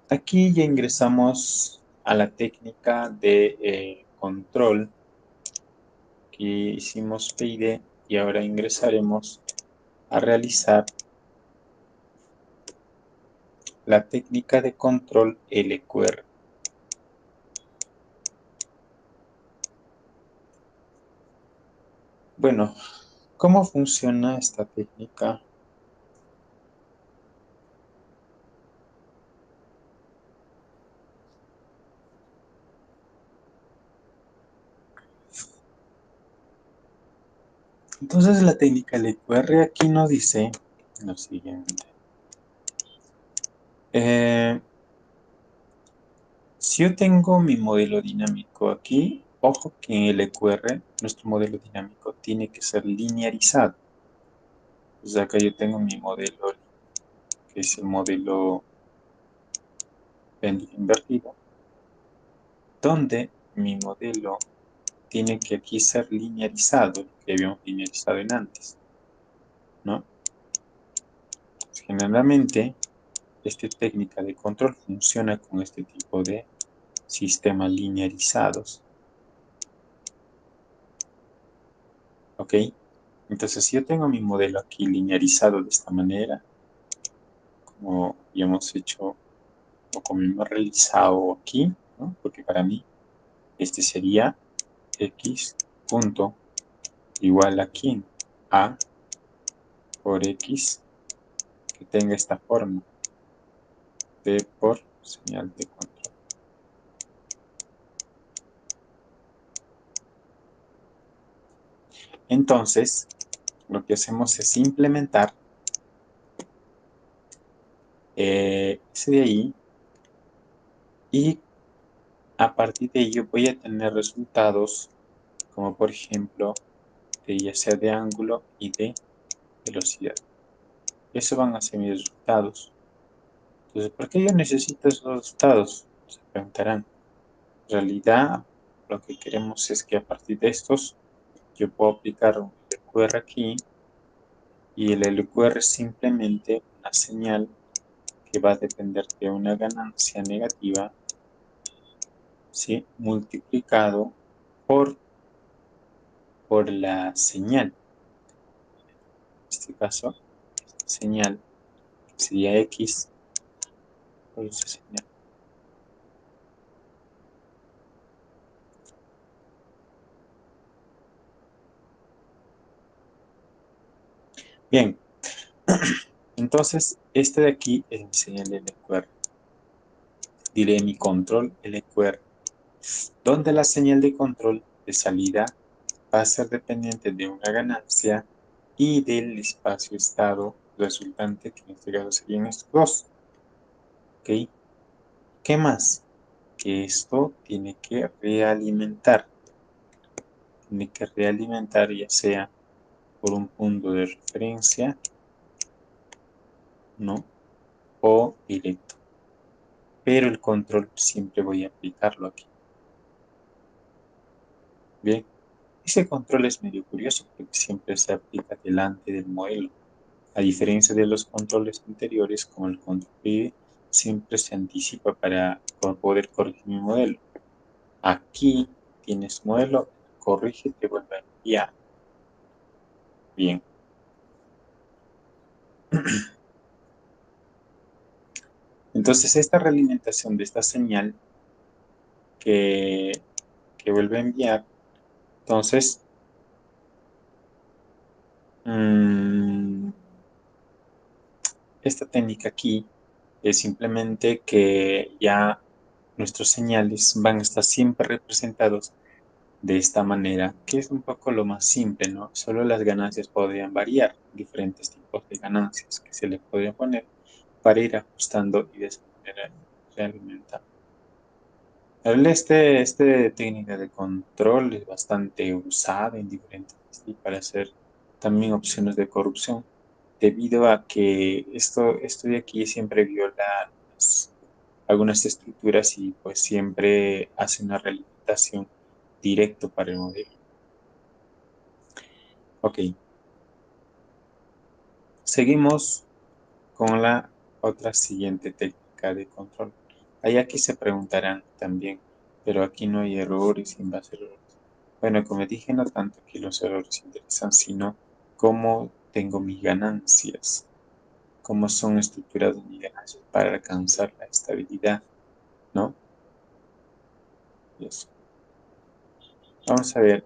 aquí ya ingresamos a la técnica de control que hicimos PID y ahora ingresaremos a realizar la técnica de control LQR. Bueno, ¿cómo funciona esta técnica? Entonces la técnica LQR aquí nos dice lo siguiente. Si yo tengo mi modelo dinámico aquí, ojo que en el LQR nuestro modelo dinámico tiene que ser linearizado. Pues acá yo tengo mi modelo, que es el modelo péndulo invertido, donde mi modelo tiene que aquí ser linearizado, lo que habíamos linearizado en antes, ¿no? Pues generalmente, esta técnica de control funciona con este tipo de sistemas linearizados, ¿ok? Entonces, si yo tengo mi modelo aquí linearizado de esta manera, como habíamos hecho o como hemos realizado aquí, ¿no? Porque para mí este sería x punto igual aquí a por x que tenga esta forma de por señal de control. Entonces, lo que hacemos es implementar ese de ahí y a partir de ello voy a tener resultados como por ejemplo de ya sea de ángulo y de velocidad. Eso van a ser mis resultados. Entonces, ¿por qué yo necesito esos resultados? Se preguntarán. En realidad, lo que queremos es que a partir de estos yo puedo aplicar un LQR aquí y el LQR es simplemente una señal que va a depender de una ganancia negativa, ¿sí? Multiplicado por por la señal. En este caso, señal sería X por esa señal. Bien, entonces este de aquí es mi señal LQR. Diré mi control LQR, donde la señal de control de salida va a ser dependiente de una ganancia y del espacio estado resultante, que en este caso serían estos dos. ¿Ok? ¿Qué más? Que esto tiene que realimentar. Tiene que realimentar ya sea por un punto de referencia, ¿no? O directo. Pero el control siempre voy a aplicarlo aquí. Bien. Ese control es medio curioso porque siempre se aplica delante del modelo. A diferencia de los controles anteriores, como el control PID, siempre se anticipa para poder corregir mi modelo. Aquí tienes modelo, corrige, te vuelve a enviar. Bien. Entonces, esta realimentación de esta señal que vuelve a enviar, entonces, esta técnica aquí es simplemente que ya nuestros señales van a estar siempre representados de esta manera, que es un poco lo más simple, ¿no? Solo las ganancias podrían variar, diferentes tipos de ganancias que se le podrían poner para ir ajustando y de esa manera realimentar. Este técnica de control es bastante usada en diferentes para hacer también opciones de corrupción, debido a que esto de aquí siempre viola algunas estructuras y pues siempre hace una realimentación directo para el modelo. Ok, seguimos con la otra siguiente técnica de control. Hay aquí se preguntarán también, pero aquí no hay errores, sin va a ser errores. Bueno, como dije, no tanto que los errores interesan, sino cómo tengo mis ganancias, cómo son estructuradas mis ganancias para alcanzar la estabilidad, ¿no? Y eso. Vamos a ver.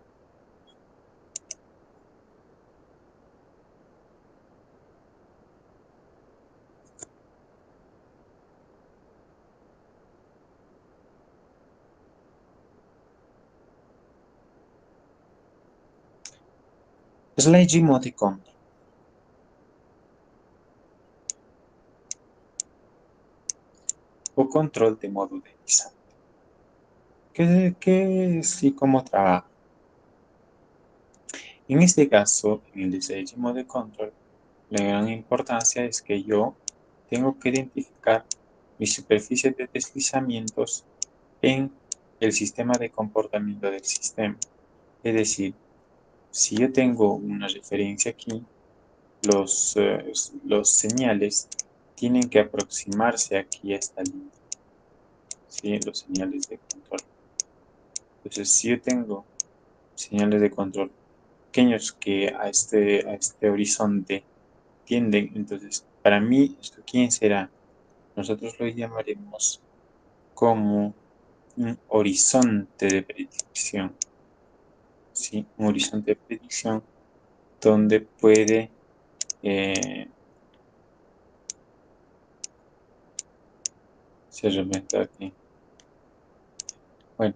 Slide Emoticon o control de modo deslizante. ¿Qué es y cómo trabaja? En este caso, en el diseño de control, la gran importancia es que yo tengo que identificar mis superficies de deslizamientos en el sistema de comportamiento del sistema. Es decir, si yo tengo una referencia aquí, los señales tienen que aproximarse aquí a esta línea, ¿sí? Los señales de control. Entonces, si yo tengo señales de control pequeños que a este horizonte tienden, entonces, para mí, ¿esto quién será? Nosotros lo llamaremos como un horizonte de predicción, ¿sí? Un horizonte de predicción donde puede se representa aquí. Bueno,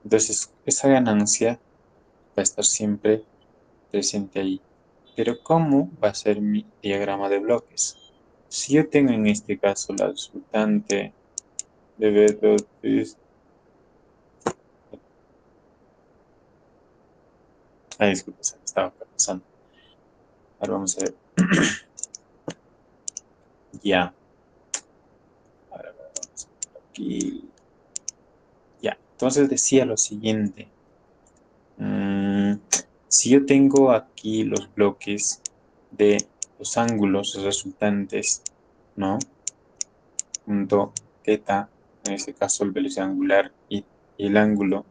entonces esa ganancia va a estar siempre presente ahí. Pero ¿cómo va a ser mi diagrama de bloques? Si yo tengo en este caso la resultante de B2, disculpa, se me estaba pasando. Ahora vamos a ver. Ya. Ahora vamos a ver aquí. Ya. Entonces decía lo siguiente. Si yo tengo aquí los bloques de los ángulos resultantes, ¿no? Punto θ, en este caso el velocidad angular y el ángulo,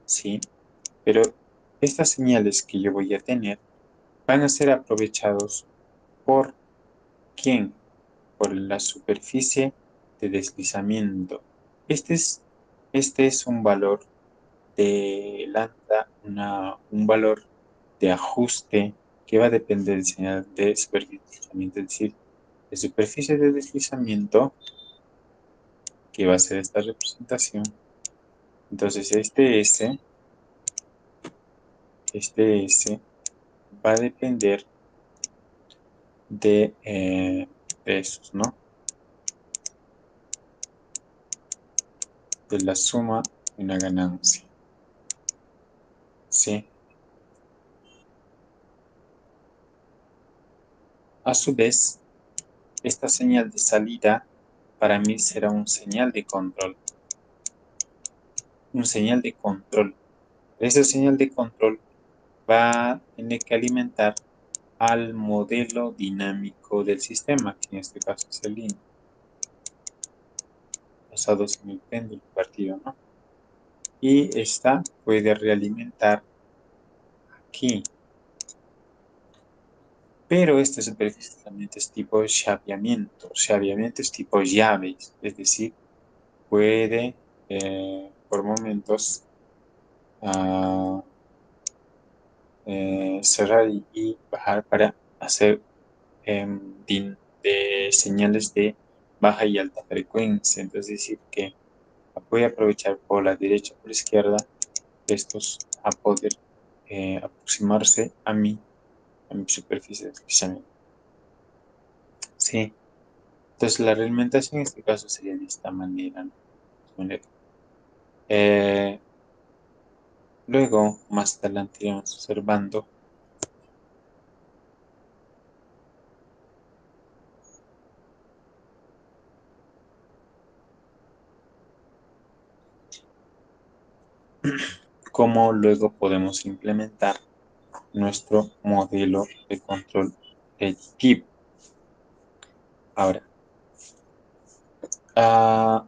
¿sí? Pero estas señales que yo voy a tener van a ser aprovechados por ¿quién? Por la superficie de deslizamiento. Este es un valor de lambda, un valor de ajuste que va a depender del señal de superficie de deslizamiento, es decir, de superficie de deslizamiento, que va a ser esta representación. Entonces, este S va a depender de esos, ¿no? De la suma de una ganancia. ¿Sí? A su vez, esta señal de salida para mí será un señal de control. Un señal de control. Esa señal de control va a tener que alimentar al modelo dinámico del sistema, que en este caso es el INE, basados en el péndulo partido, ¿no? Y esta puede realimentar aquí. Pero esta superficie también es tipo chaveamiento. Chaveamiento es tipo llaves, es decir, puede por momentos ah, cerrar y bajar para hacer de señales de baja y alta frecuencia. Entonces, es decir, que voy a aprovechar por la derecha o por la izquierda estos a poder aproximarse a mi superficie de deslizamiento. Sí. Entonces, la realimentación en este caso sería de esta manera, ¿no? Eh, Luego, más adelante iremos observando cómo luego podemos implementar nuestro modelo de control predictivo. Ahora, ah,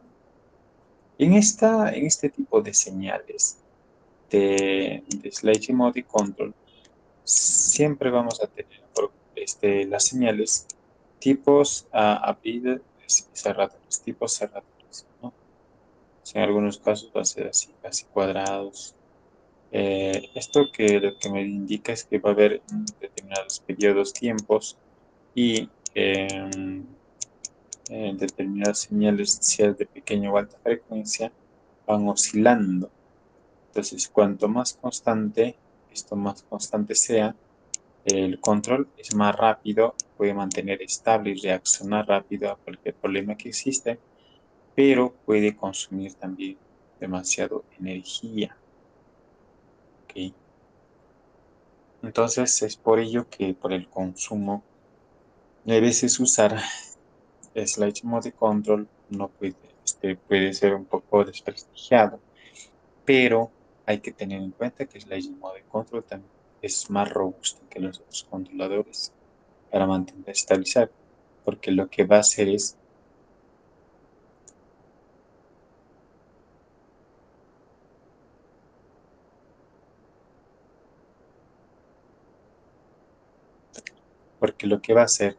en este tipo de señales de Sledge Mode y Control, siempre vamos a tener las señales tipos abrir y cerrados, tipos cerrados, ¿no? En algunos casos va a ser así, casi cuadrados. Esto que lo que me indica es que va a haber determinados periodos, tiempos y determinadas señales, sea de pequeña o alta frecuencia, van oscilando. Entonces, cuanto más constante, esto más constante sea, el control es más rápido, puede mantener estable y reaccionar rápido a cualquier problema que existe, pero puede consumir también demasiado energía. ¿Ok? Entonces, es por ello que por el consumo, a veces usar Slide Mode Control no puede ser un poco desprestigiado, pero hay que tener en cuenta que Slide Mode Control también es más robusto que los otros controladores para mantener estabilizar, porque lo que va a hacer es, porque lo que va a hacer,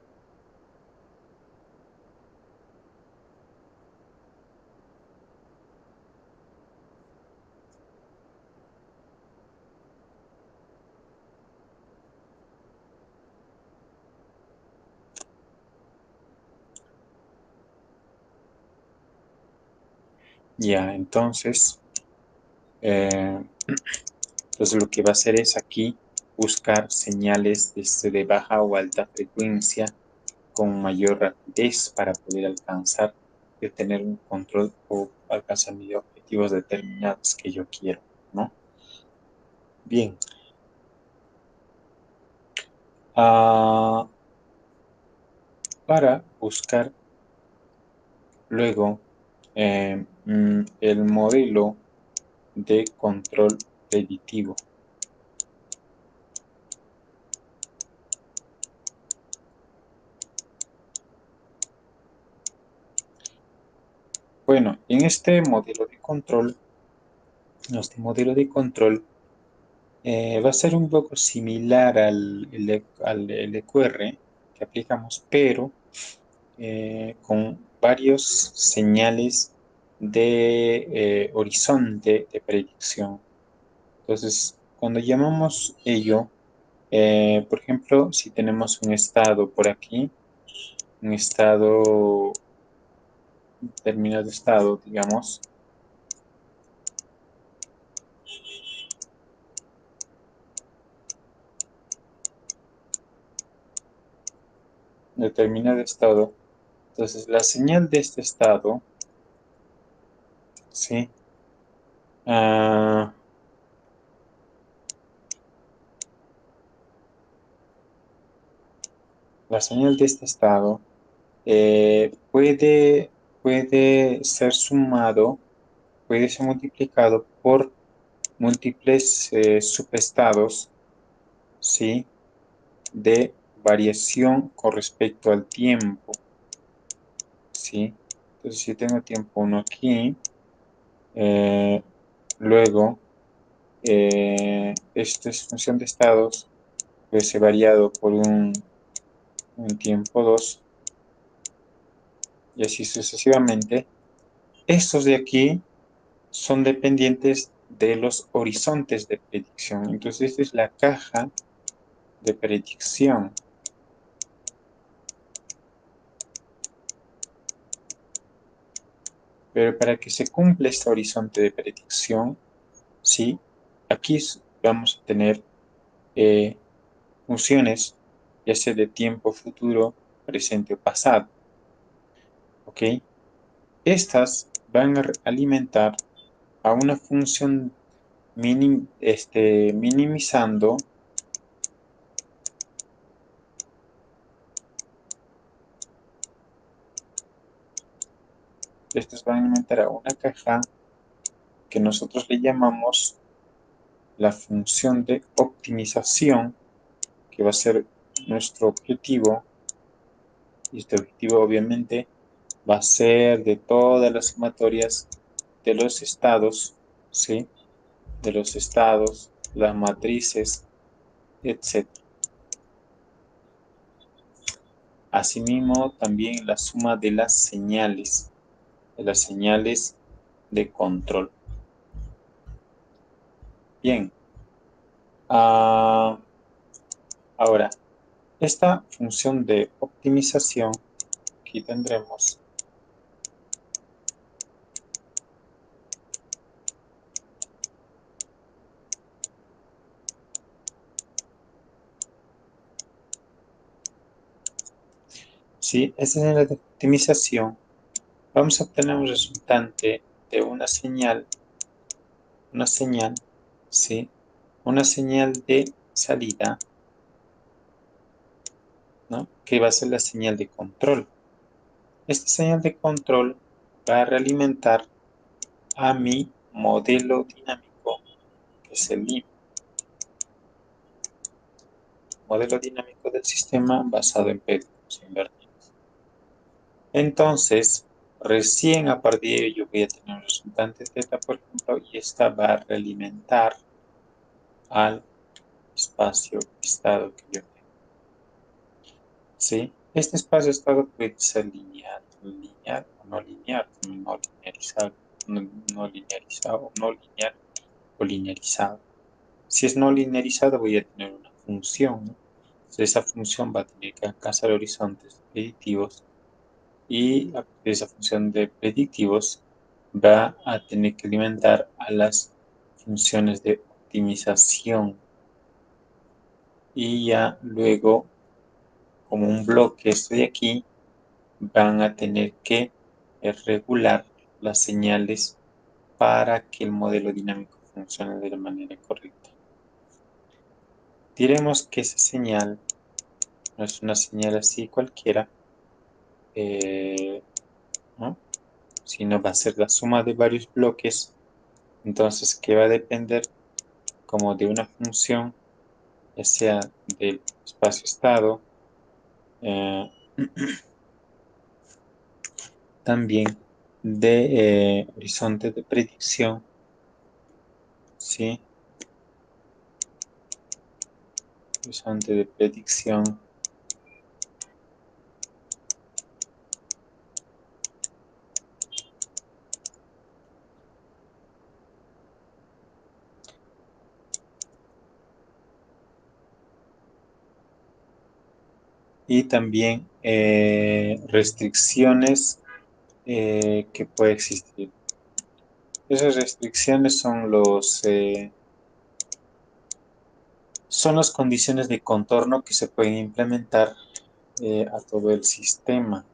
ya, eh, entonces lo que va a hacer es aquí buscar señales de baja o alta frecuencia con mayor rapidez para poder alcanzar y tener un control o alcanzar mis objetivos determinados que yo quiero, ¿no? Bien. Ah, para buscar luego el modelo de control predictivo. Bueno, en este modelo de control Va a ser un poco similar al LQR que aplicamos, pero con varios señales de horizonte de predicción. Entonces, cuando llamamos ello, por ejemplo, si tenemos un estado por aquí, un estado, determinado estado, digamos, determinado estado, entonces la señal de este estado, ¿sí? Ah, la señal de este estado puede ser sumado, puede ser multiplicado por múltiples subestados, ¿sí? De variación con respecto al tiempo, ¿sí? Entonces, si tengo tiempo 1 aquí, eh, luego, esta es función de estados, puede ser variado por un tiempo 2 y así sucesivamente. Estos de aquí son dependientes de los horizontes de predicción. Entonces, esta es la caja de predicción. Pero para que se cumpla este horizonte de predicción, ¿sí? Aquí vamos a tener funciones, ya sea de tiempo futuro, presente o pasado. ¿Ok? Estas van a alimentar a una función minimizando. Estas van a alimentar a una caja que nosotros le llamamos la función de optimización, que va a ser nuestro objetivo. Y este objetivo obviamente va a ser de todas las sumatorias de los estados, ¿sí? De los estados, las matrices, etc. Asimismo, también la suma de las señales de control. Bien. Ahora, esta función de optimización, aquí tendremos, ¿sí? Esta señal de optimización, vamos a obtener un resultante de una señal, ¿sí? Una señal de salida, ¿no? Que va a ser la señal de control. Esta señal de control va a realimentar a mi modelo dinámico, que es el modelo dinámico del sistema basado en péndulos invertidos. Entonces, recién a partir de ello voy a tener un resultante teta, por ejemplo, y esta va a realimentar al espacio estado que yo tengo. ¿Sí? Este espacio estado puede ser lineal o no lineal, no linearizado, no linearizado, no lineal o linearizado. Si es no linearizado, voy a tener una función, ¿no? Entonces, esa función va a tener que alcanzar horizontes predictivos y a partir de esa función de predictivos va a tener que alimentar a las funciones de optimización y ya luego, como un bloque esto de aquí, van a tener que regular las señales para que el modelo dinámico funcione de la manera correcta. Diremos que esa señal no es una señal así cualquiera, ¿no? Sino va a ser la suma de varios bloques, entonces que va a depender como de una función, ya sea del espacio-estado, eh, también de horizonte de predicción, ¿sí? Usante de predicción. Y también restricciones que puede existir. Esas restricciones son las condiciones de contorno que se pueden implementar a todo el sistema,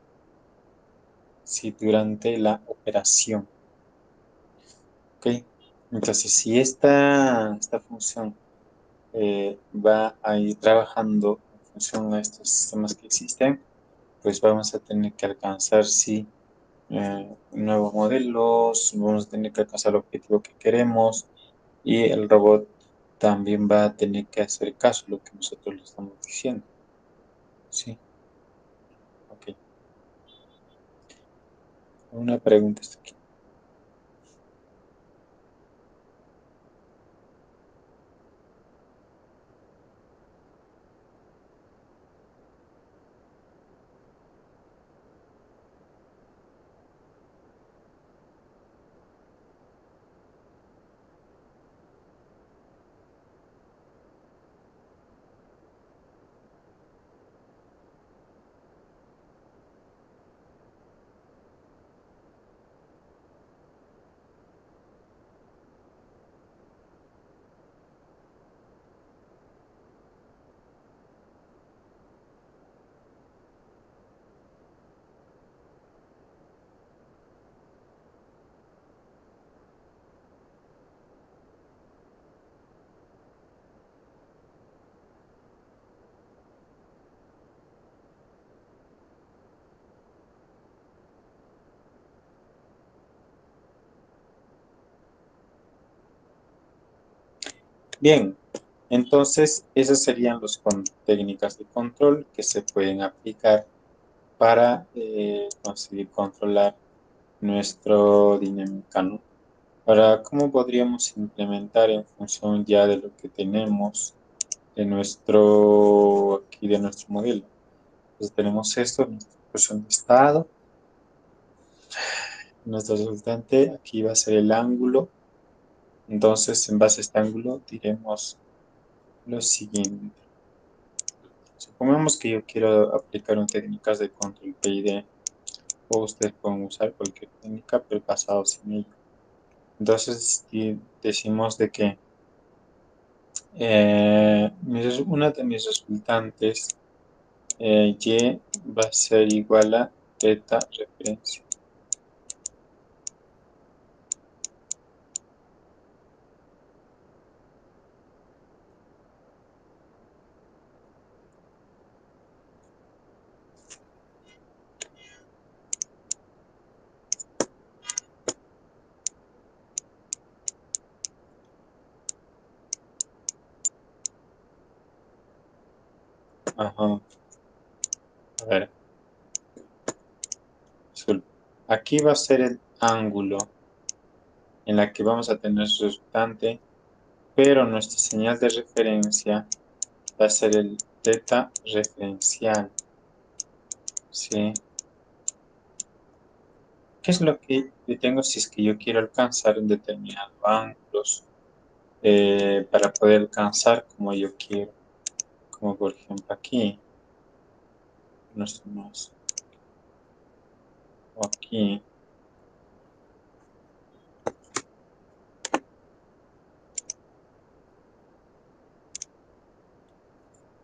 ¿sí? Durante la operación. ¿Ok? Entonces, si esta función va a ir trabajando en función a estos sistemas que existen, pues vamos a tener que alcanzar, sí, nuevos modelos, vamos a tener que alcanzar el objetivo que queremos y el robot también va a tener que hacer caso a lo que nosotros le estamos diciendo. Sí, ok. Una pregunta está aquí. Bien, entonces esas serían las técnicas de control que se pueden aplicar para conseguir controlar nuestro dinámica, ¿no? Ahora, ¿cómo podríamos implementar en función ya de lo que tenemos de nuestro modelo? Entonces tenemos esto, nuestra ecuación de estado, nuestro resultante, aquí va a ser el ángulo. Entonces, en base a este ángulo, diremos lo siguiente. Supongamos que yo quiero aplicar un técnicas de control PID, o ustedes pueden usar cualquier técnica, pero basado en ello. Entonces, decimos de que una de mis resultantes y va a ser igual a teta referencia. Ajá. A ver, disculpa. Aquí va a ser el ángulo en la que vamos a tener su resultante, pero nuestra señal de referencia va a ser el teta referencial. ¿Sí? ¿Qué es lo que yo tengo si es que yo quiero alcanzar un determinado ángulos para poder alcanzar como yo quiero? Como por ejemplo aquí, no sé más, o aquí.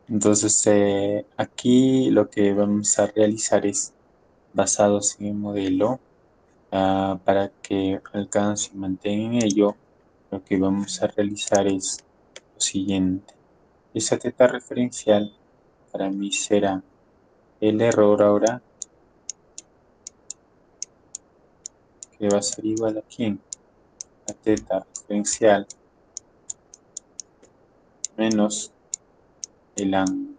Entonces, aquí lo que vamos a realizar es basados en el modelo para que alcance y mantenga en ello. Lo que vamos a realizar es lo siguiente. Esa teta referencial para mí será el error ahora que va a ser igual a quién, a teta referencial menos el ángulo.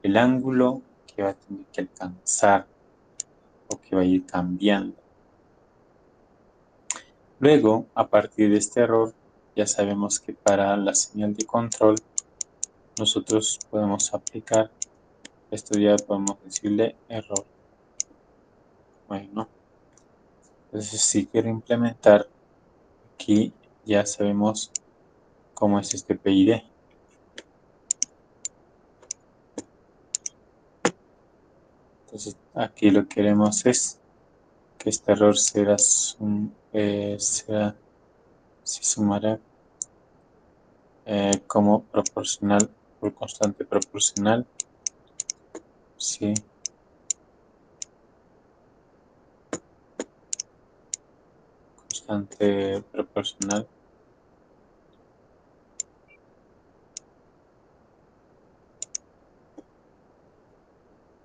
El ángulo que va a tener que alcanzar o que va a ir cambiando. Luego, a partir de este error, ya sabemos que para la señal de control nosotros podemos aplicar esto, ya podemos decirle error. Bueno, entonces si quiero implementar aquí, ya sabemos cómo es este PID. Entonces aquí lo que queremos es que este error se sumará como proporcional por constante proporcional. Sí. Constante proporcional.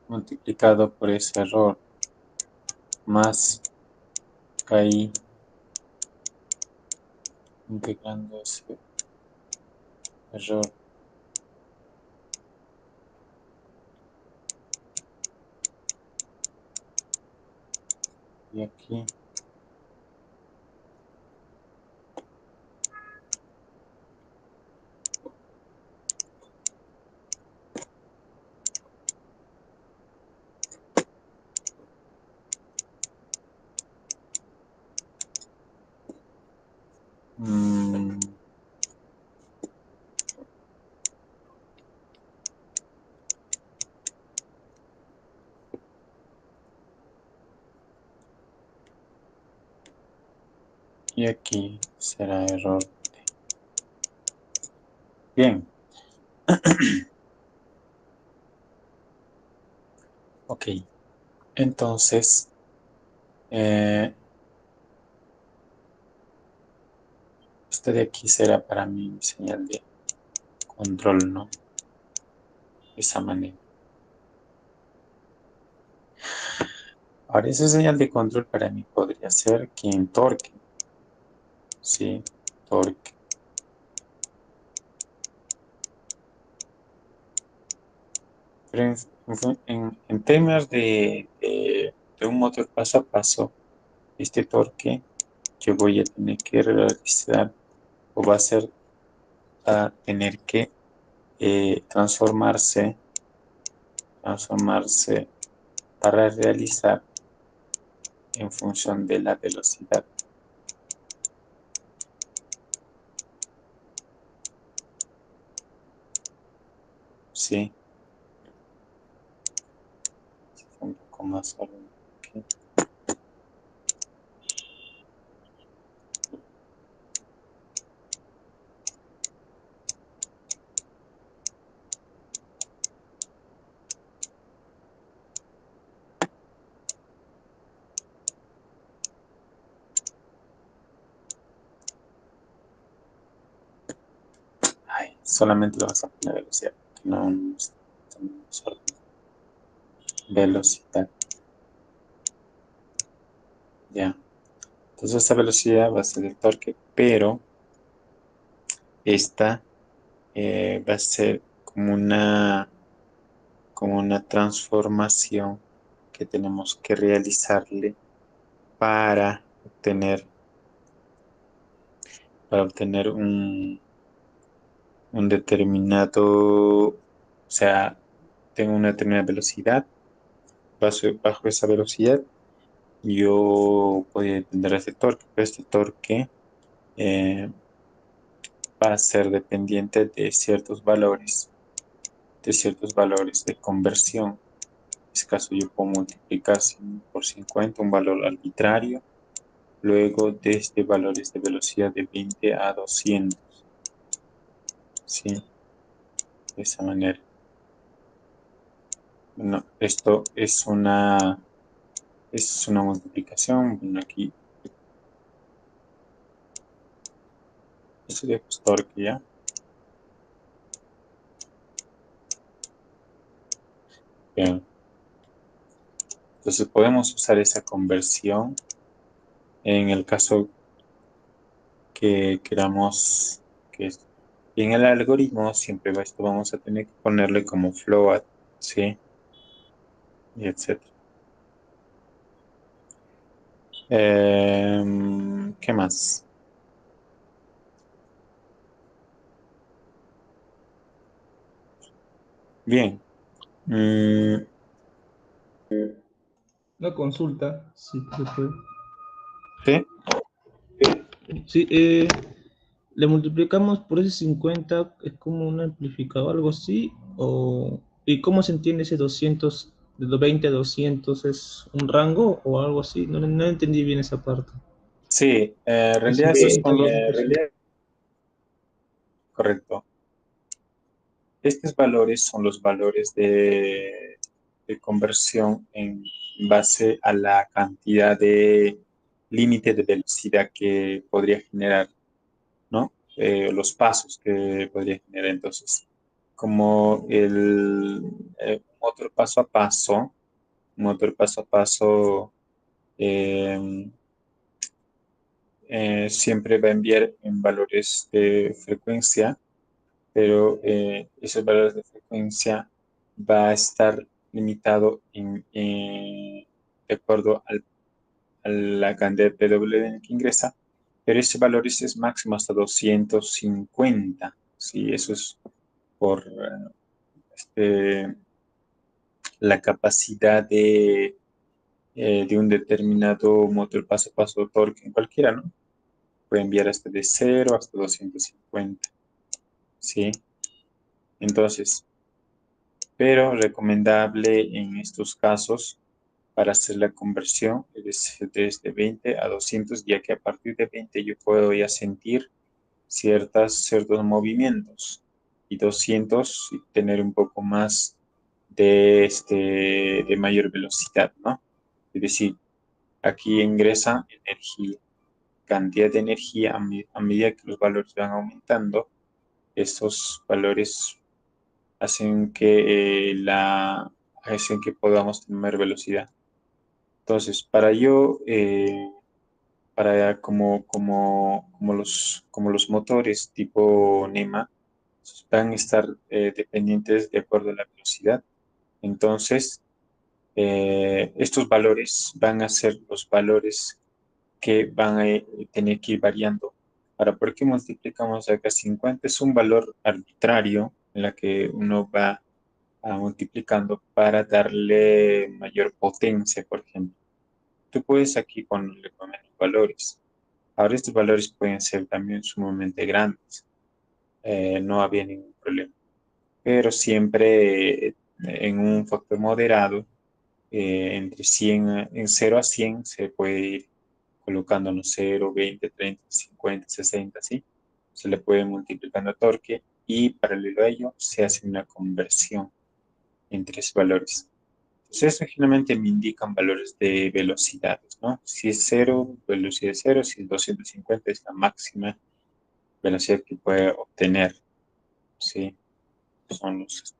Multiplicado por ese error más KI integrando ese error. Y aquí y aquí será error. Bien. Ok. Entonces, este de aquí será para mi señal de control, ¿no? De esa manera. Ahora, esa señal de control para mí podría ser que en torque. Sí, torque. Pero en temas de un motor paso a paso, este torque yo voy a tener que realizar o va a tener que transformarse para realizar en función de la velocidad. Sí, un poco más arriba aquí. Ay, solamente lo vas a poner velocidad, que no solo velocidad. Ya. Entonces esta velocidad va a ser el torque, pero esta va a ser como una transformación que tenemos que realizarle para obtener un determinado, o sea, tengo una determinada velocidad, bajo esa velocidad, yo podría tener este torque, pero este torque va a ser dependiente de ciertos valores de conversión. En este caso yo puedo multiplicar por 50 un valor arbitrario, luego desde valores de velocidad de 20 a 200, ¿sí? De esa manera. Bueno, esto es una multiplicación. Bueno, aquí esto de torque ya. Bien. Entonces podemos usar esa conversión en el caso que queramos que es. Y en el algoritmo siempre esto vamos a tener que ponerle como float, ¿sí? Y etcétera. ¿Qué más? . Bien. Mm, Una consulta, si se puede. ¿sí? Sí, le multiplicamos por ese 50, es como un amplificador, algo así, ¿y cómo se entiende ese 200, de 20 a 200, es un rango o algo así? No entendí bien esa parte. Sí, en realidad estos 250, son los, 200. correcto. Estos valores son los valores de conversión en base a la cantidad de límite de velocidad que podría generar, ¿no? Los pasos que podría generar. Entonces, como el motor paso a paso, motor paso a paso eh, siempre va a enviar en valores de frecuencia, pero esos valores de frecuencia va a estar limitado de acuerdo a la cantidad de PWM que ingresa, pero ese valor es máximo hasta 250. Sí, eso es por la capacidad de un determinado motor paso a paso torque en cualquiera, ¿no? Puede enviar hasta de 0 hasta 250. ¿Sí? Entonces, pero recomendable en estos casos para hacer la conversión es desde 20 a 200, ya que a partir de 20 yo puedo ya sentir ciertos movimientos, y 200 y tener un poco más de mayor velocidad, ¿no? Es decir, aquí ingresa energía, cantidad de energía a medida que los valores van aumentando. Estos valores hacen hacen que podamos tener velocidad. Entonces, como los motores tipo NEMA van a estar dependientes de acuerdo a la velocidad. Entonces, estos valores van a ser los valores que van a tener que ir variando. Ahora, ¿por qué multiplicamos acá 50? Es un valor arbitrario en la que uno va multiplicando para darle mayor potencia, por ejemplo. Tú puedes aquí ponerle con menos valores. Ahora estos valores pueden ser también sumamente grandes, no había ningún problema, pero siempre en un factor moderado, entre 100, en 0 a 100 se puede ir colocando no 0, 20, 30, 50, 60, ¿sí? Se le puede multiplicando torque y paralelo a ello se hace una conversión entre esos valores. Entonces, eso generalmente me indican valores de velocidades, ¿no? Si es 0, velocidad es 0; si es 250, es la máxima velocidad que puede obtener, ¿sí? Son los,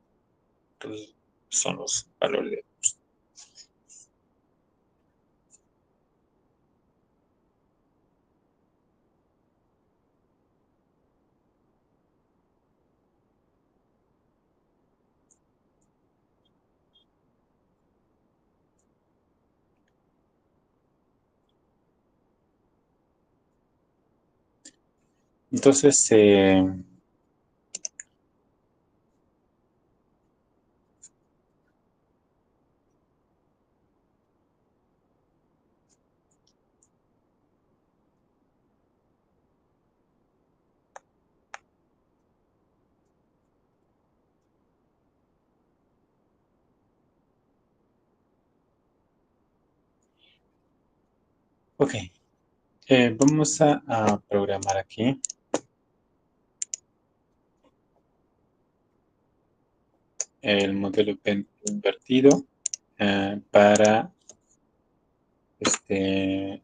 son los valores de... Entonces, ok, vamos a programar aquí el modelo invertido para este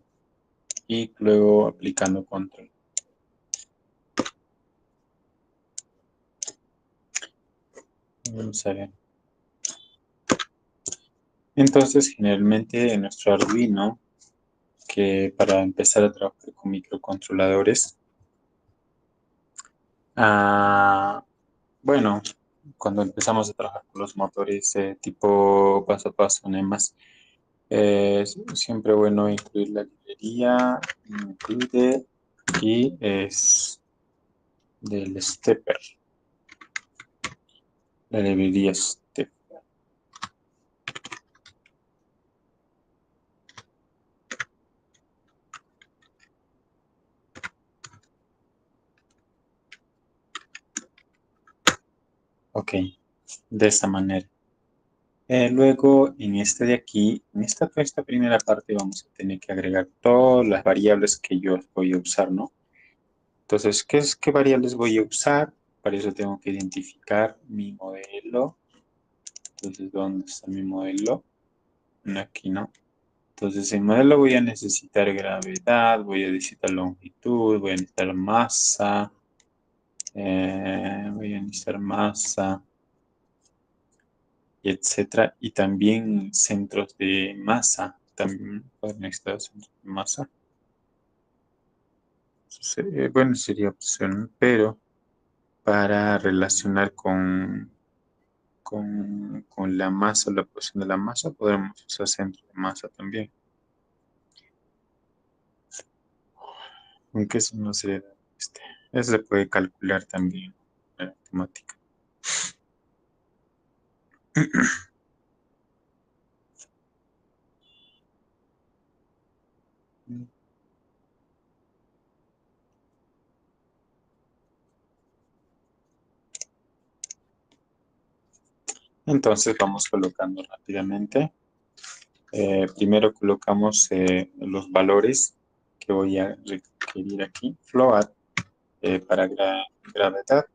y luego aplicando control. Vamos a ver. Entonces, generalmente en nuestro Arduino, que para empezar a trabajar con microcontroladores, ah, bueno, cuando empezamos a trabajar con los motores tipo paso a paso, NEMAS, es siempre bueno incluir la librería include y es del stepper. la deberías de... Ok, de esta manera. Luego, en este de aquí, en esta primera parte vamos a tener que agregar todas las variables que yo voy a usar, ¿no? Entonces, ¿qué variables voy a usar? Para eso tengo que identificar mi modelo. Entonces, ¿dónde está mi modelo? Aquí, ¿no? Entonces, en modelo voy a necesitar gravedad, voy a necesitar longitud, voy a necesitar masa, y etcétera. Y también centros de masa. También pueden necesitar centros de masa. Bueno, sería opción, pero para relacionar con la masa, la posición de la masa, podremos usar centro de masa también. Aunque eso no sería eso se puede calcular también en matemática. Entonces vamos colocando rápidamente. Primero colocamos los valores que voy a requerir aquí. Float para gravedad.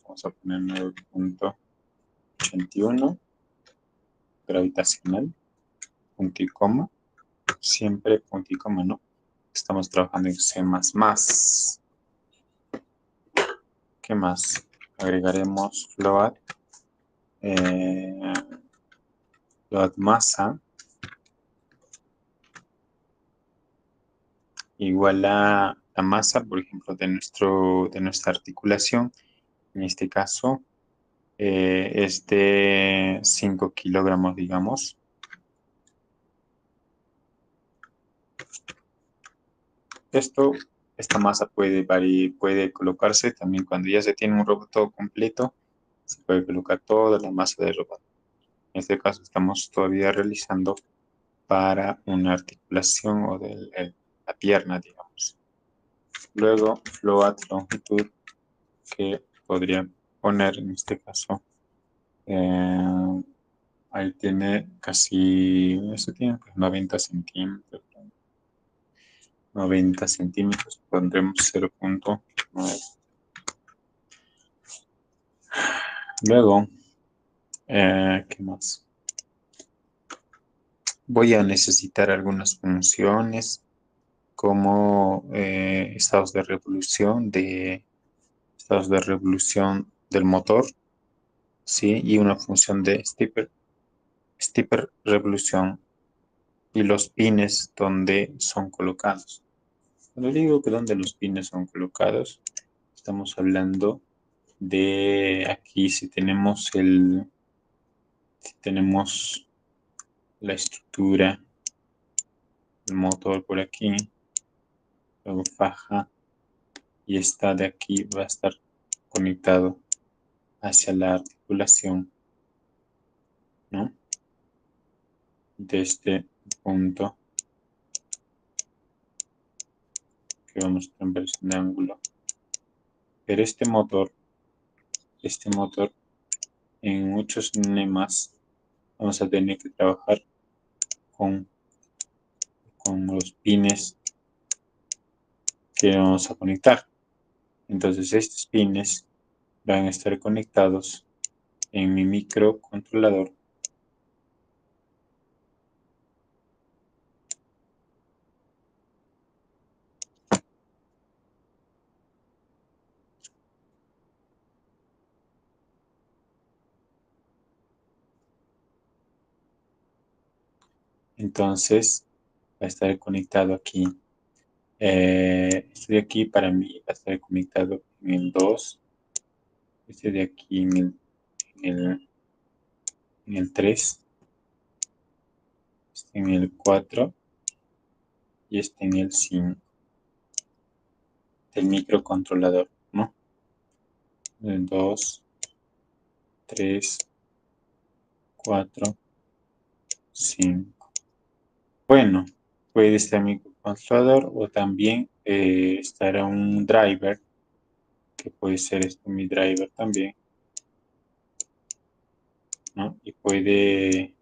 Vamos a poner 9.81. Gravitacional. Punto y coma. Siempre punto y coma, ¿no? Estamos trabajando en C++. ¿Qué más? Agregaremos float. Float masa. Igual a la masa, por ejemplo, de nuestra articulación. En este caso, es de 5 kilogramos, digamos. Esta masa puede colocarse también cuando ya se tiene un robot todo completo. Se puede colocar toda la masa del robot. En este caso estamos todavía realizando para una articulación o de la pierna, digamos. Luego, float longitud, que podría poner en este caso, ahí tiene casi, eso tiene 90 centímetros. 90 centímetros, pondremos 0.9. Luego, ¿qué más? Voy a necesitar algunas funciones como estados de revolución del motor, ¿sí? Y una función de steeper revolución y los pines donde son colocados. Cuando digo que donde los pines son colocados, estamos hablando de aquí si tenemos la estructura del motor por aquí, luego faja, y esta de aquí va a estar conectado hacia la articulación, ¿no? De este punto que vamos a inversión de ángulo. Pero este motor en muchos nemas vamos a tener que trabajar con los pines que vamos a conectar. Entonces estos pines van a estar conectados en mi microcontrolador. Entonces va a estar conectado aquí. Este de aquí para mí va a estar conectado en el 2. Este de aquí en el 3. Este en el 4. Y este en el 5. Del microcontrolador, ¿no? El 2, 3, 4, 5. Bueno, puede estar microcontrolador o también estará un driver, que puede ser mi driver también, ¿no? Y puede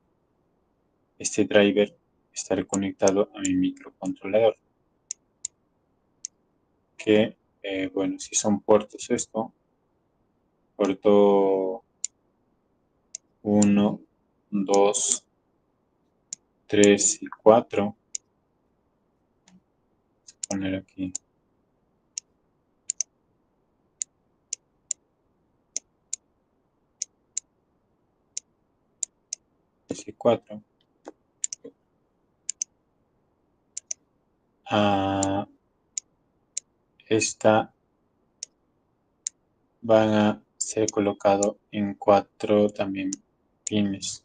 este driver estar conectado a mi microcontrolador, que, bueno, si son puertos esto, puerto 1, 2, 3 y 4, poner aquí. Y 4. Esta van a ser colocados en 4 también pines.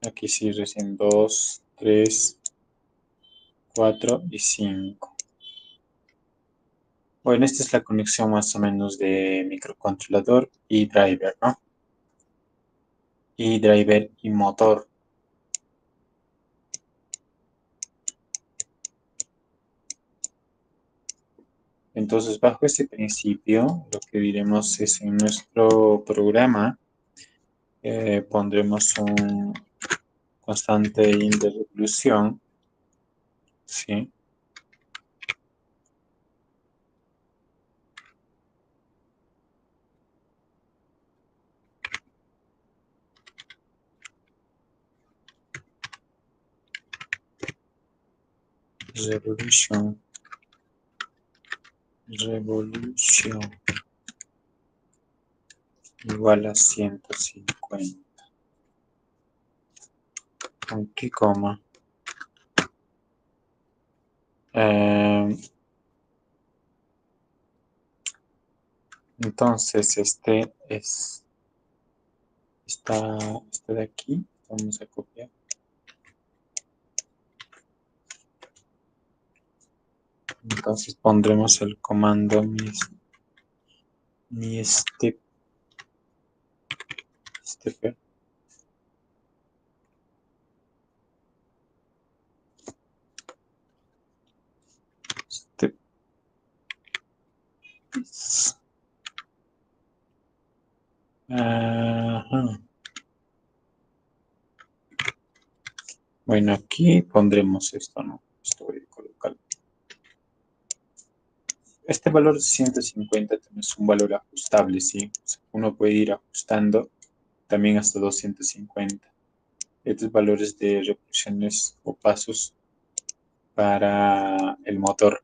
Aquí sí recién 2, 3, 4 y 5. Bueno, esta es la conexión más o menos de microcontrolador y driver, ¿no? Y driver y motor. Entonces, bajo este principio, lo que diremos es en nuestro programa pondremos un constante de revolución, ¿sí? Revolución igual a 150. Aquí coma. Entonces este es esta de aquí. Vamos a copiar. Entonces pondremos el comando mi step stepper. Step. Ajá. Bueno, aquí pondremos esto, ¿no? Esto voy a colocar. Este valor de 150 también es un valor ajustable, ¿sí? O sea, uno puede ir ajustando también hasta 250. Estos valores de revoluciones o pasos para el motor.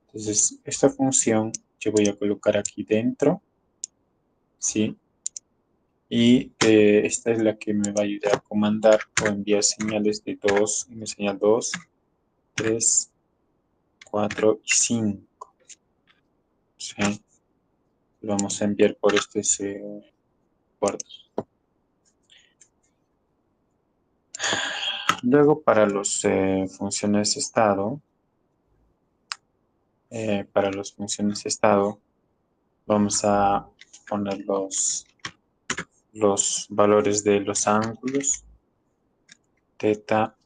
Entonces, esta función yo voy a colocar aquí dentro, ¿sí? Y esta es la que me va a ayudar a comandar o enviar señales de 2, señal 2, 3, 4 y 5. ¿Sí? Lo vamos a enviar por estos puertos. Luego para las funciones estado, vamos a poner los valores de los ángulos, teta,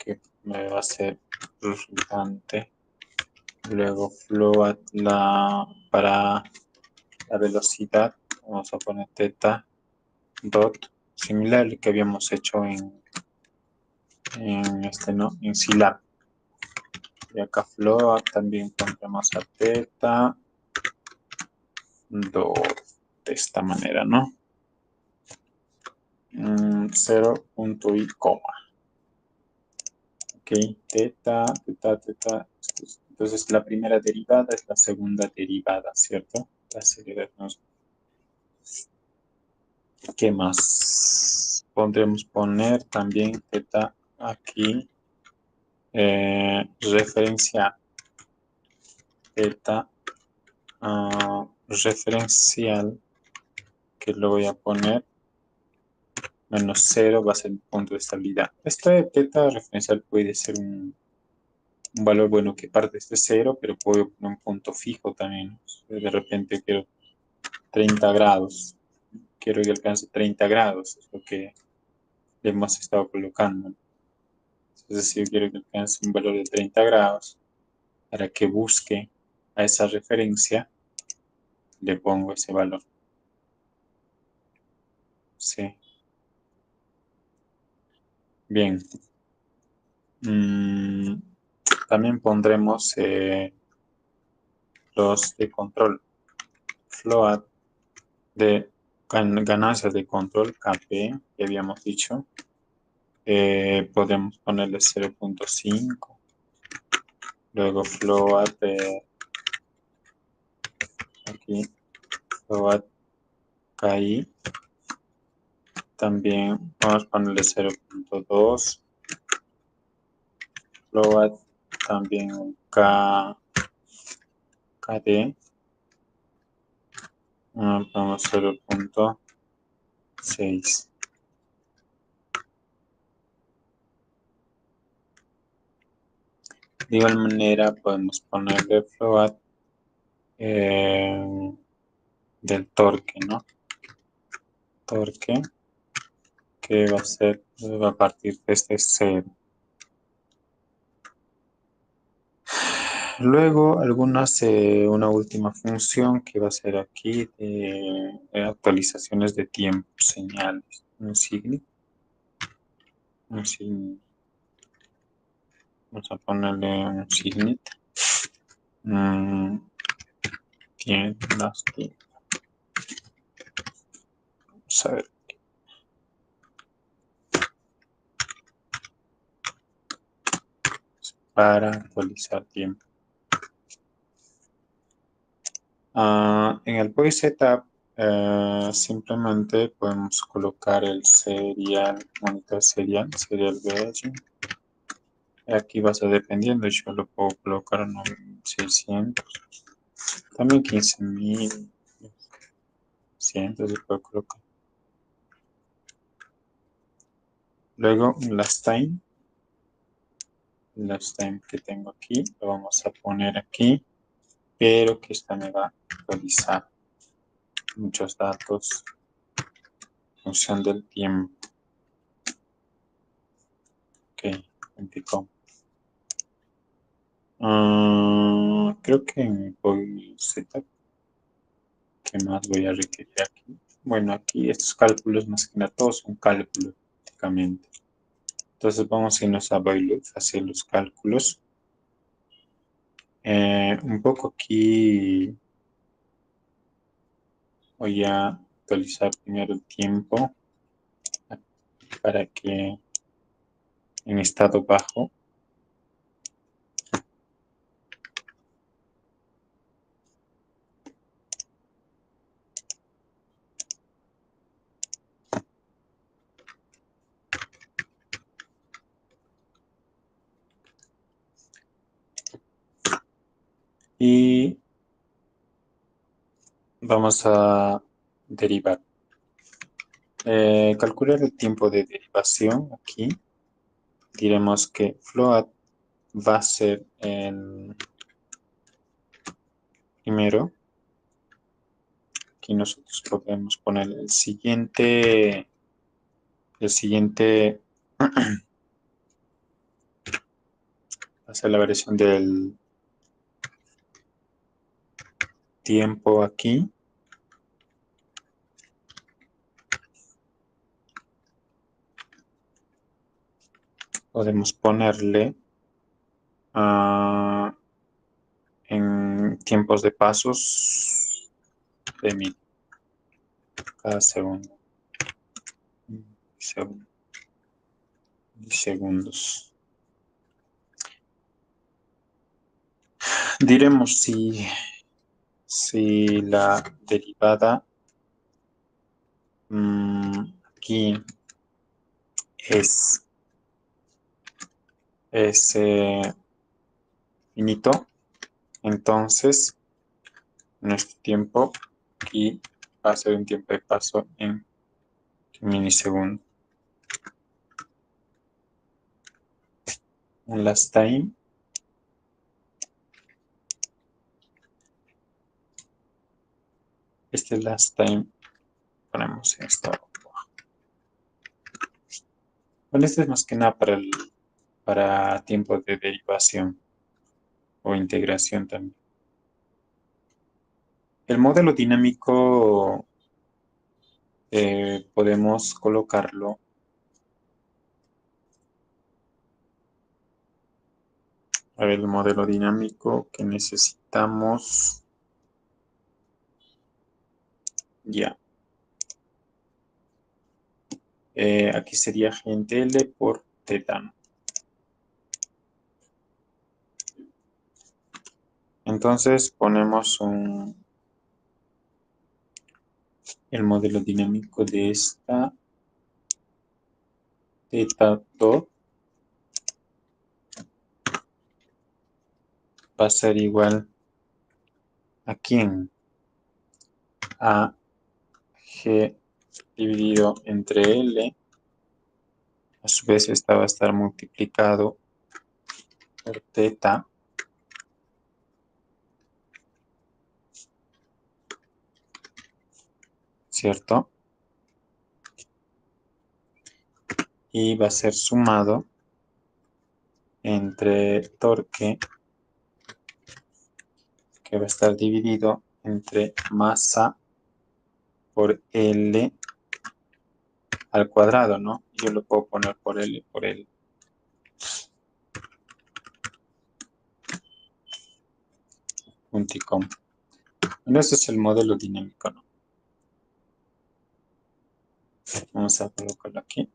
que me va a ser resultante. Luego float para la velocidad, vamos a poner teta dot, similar al que habíamos hecho en Scilab. Y acá float también pondremos a teta dot, de esta manera, ¿no? 0 punto y coma. Ok, teta. Entonces la primera derivada es la segunda derivada, ¿cierto? La acelerarnos. ¿Qué más? Podremos poner también teta aquí. Referencia teta referencial, que lo voy a poner menos 0, va a ser el punto de estabilidad. Esta teta referencial puede ser un valor bueno que parte de 0, pero puedo poner un punto fijo también. De repente quiero 30 grados. Quiero que alcance 30 grados, es lo que le hemos estado colocando. Entonces, si yo quiero que alcance un valor de 30 grados, para que busque a esa referencia, le pongo ese valor. Sí. Bien. También pondremos los de control. Float de ganancias de control, KP, que habíamos dicho. Podemos ponerle 0.5. Luego float aquí, float KI. También vamos a ponerle 0.2. Float también un KD. Vamos 0.6. De igual manera podemos ponerle float del torque, ¿no? Torque que va a ser a partir de este 0. Luego una última función que va a ser aquí de actualizaciones de tiempo, señales, un signo. Vamos a ponerle un signet. Tiendas. Vamos a ver. Para actualizar tiempo. En el Voice Setup simplemente podemos colocar el serial, monitor serial version. Aquí va a ser dependiendo, yo lo puedo colocar a 600, también 15.100 se puede colocar. Luego last time que tengo aquí, lo vamos a poner aquí, pero que esta me va a actualizar muchos datos en función del tiempo. Ok, 24. Creo que en Voice Setup, ¿qué más voy a requerir aquí? Bueno, aquí estos cálculos más que nada todos son cálculos prácticamente. Entonces vamos a irnos a Voice, hacer los cálculos. Un poco aquí voy a actualizar primero el tiempo para que en estado bajo. Y vamos a derivar. Calcular el tiempo de derivación aquí. Diremos que float va a ser el primero. Aquí nosotros podemos poner el siguiente va a ser la variación del tiempo aquí. Podemos ponerle en tiempos de pasos de 1000 cada segundo. Segundos. Diremos si la derivada aquí es finito, entonces nuestro tiempo aquí va a ser un tiempo de paso en milisegundos. Un last time Este last time, ponemos esto. Bueno, este es más que nada para tiempo de derivación o integración también. El modelo dinámico podemos colocarlo a ver el modelo dinámico que necesitamos. Ya. Aquí sería gente L por teta, ¿no? Entonces ponemos el modelo dinámico de esta teta dot va a ser igual a quién, a G dividido entre L, a su vez esta va a estar multiplicado por teta, ¿cierto? Y va a ser sumado entre torque, que va a estar dividido entre masa por L al cuadrado, ¿no? Yo lo puedo poner por L por L. Punticom. Bueno, este es el modelo dinámico, ¿no? Vamos a colocarlo aquí.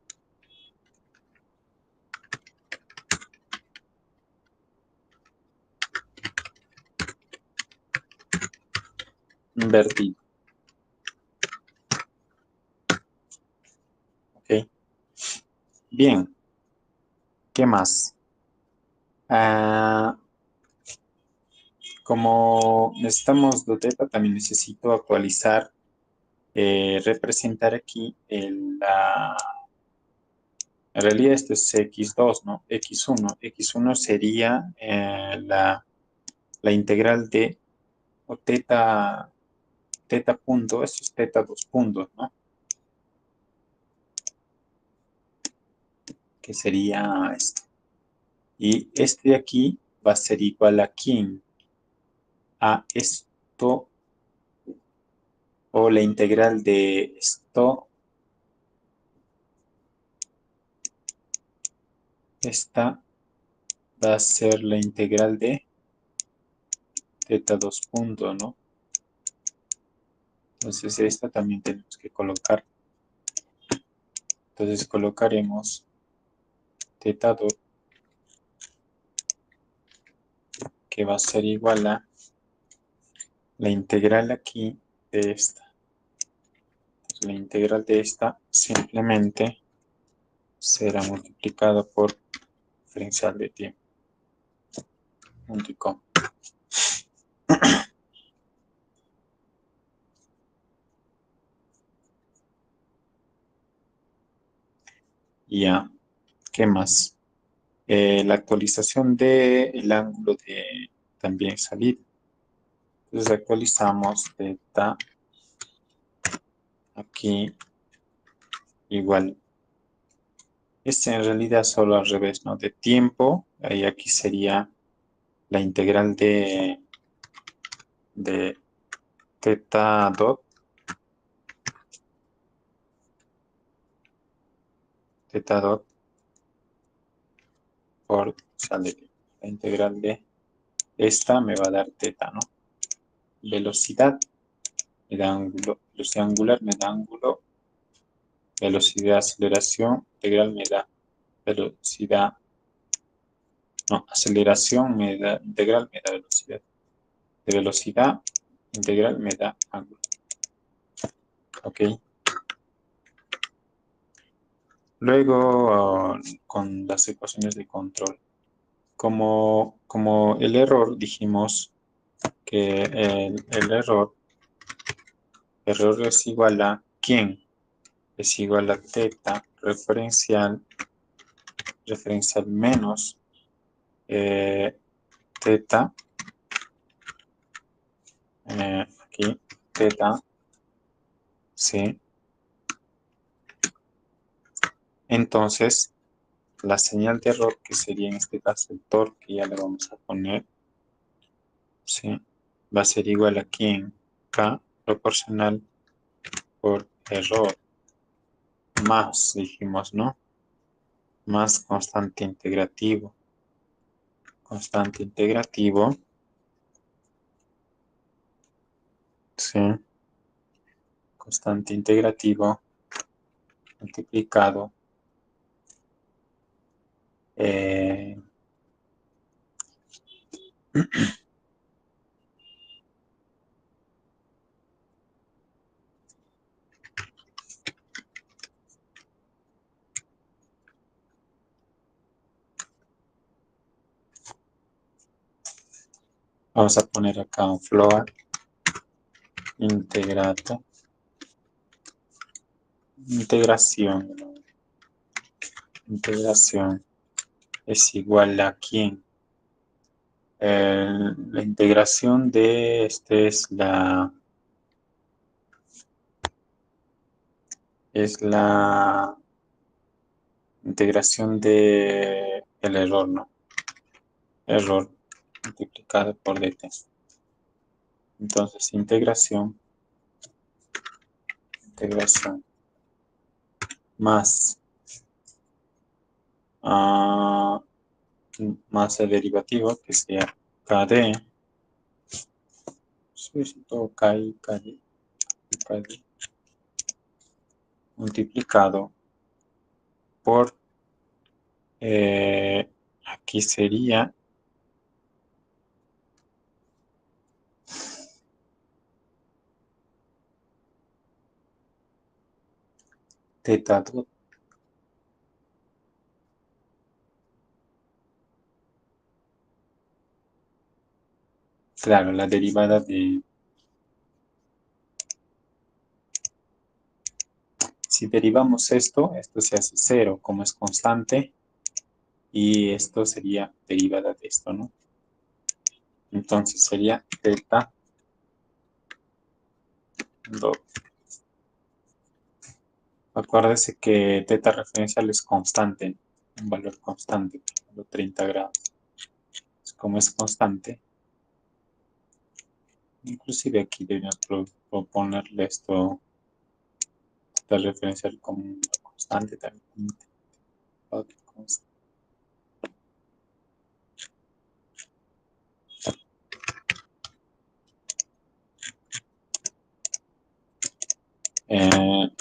Invertido. Ok. Bien. ¿Qué más? Como necesitamos doteta, también necesito actualizar, representar aquí en realidad esto es x2, ¿no? x1. x1 sería la integral de o teta punto, esto es teta 2 puntos, ¿no? Que sería esto. Y este de aquí va a ser igual a quién, a esto, o la integral de esto, esta va a ser la integral de teta 2 puntos, ¿no? Entonces esta también tenemos que colocar. Entonces colocaremos teta 2, que va a ser igual a la integral aquí de esta. Entonces, la integral de esta simplemente será multiplicado por diferencial de tiempo. Punto. Ya, ¿qué más? La actualización del ángulo de también salida. Entonces actualizamos teta aquí igual. Este en realidad solo al revés, ¿no? De tiempo, y aquí sería la integral de teta dot, por salida. La integral de esta me va a dar teta, ¿no? Velocidad me da ángulo, velocidad angular me da ángulo, velocidad de aceleración integral me da velocidad, no, aceleración me da integral me da velocidad, de velocidad integral me da ángulo. Ok. Luego con las ecuaciones de control. Como el error, dijimos que el error es igual a ¿quién? Es igual a teta referencial menos teta, aquí teta ¿sí? Entonces, la señal de error, que sería en este caso el torque, ya le vamos a poner, ¿sí? Va a ser igual aquí en K proporcional por error más, dijimos, ¿no? Más constante integrativo. Constante integrativo, ¿sí? Constante integrativo multiplicado vamos a poner acá un float integrato, integración, ¿no? Integración es igual a quién. La integración de este es la integración de el error, ¿no? Error multiplicado por dt. Entonces, integración más más el derivativo, que sea KD, todo KD multiplicado por, aquí sería teta 2. Claro, la derivada de, si derivamos esto se hace 0, como es constante, y esto sería derivada de esto, ¿no? Entonces sería teta 2. Acuérdese que teta referencial es constante, un valor constante, 30 grados. Como es constante, inclusive aquí deberíamos proponerle esto, teta referencial como una constante también.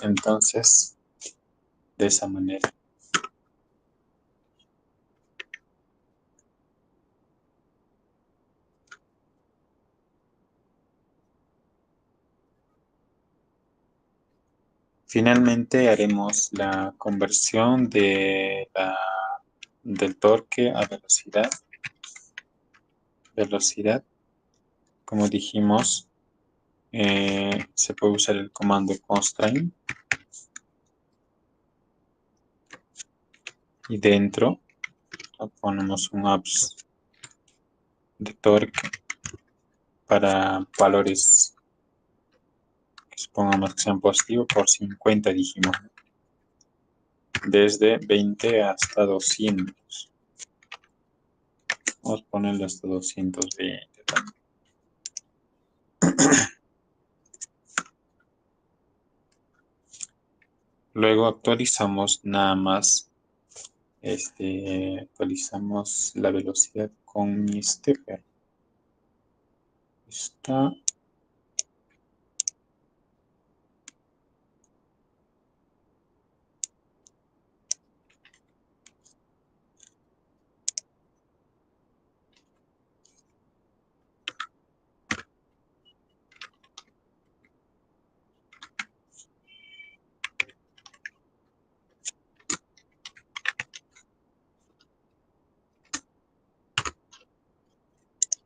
Entonces, de esa manera. Finalmente haremos la conversión del torque a velocidad. Velocidad, como dijimos, se puede usar el comando constraint. Y dentro ponemos un ups de torque para valores que supongamos que sean positivos por 50, dijimos. Desde 20 hasta 200. Vamos a ponerlo hasta 220 también. Luego actualizamos nada más, actualizamos la velocidad con mi stepper. Está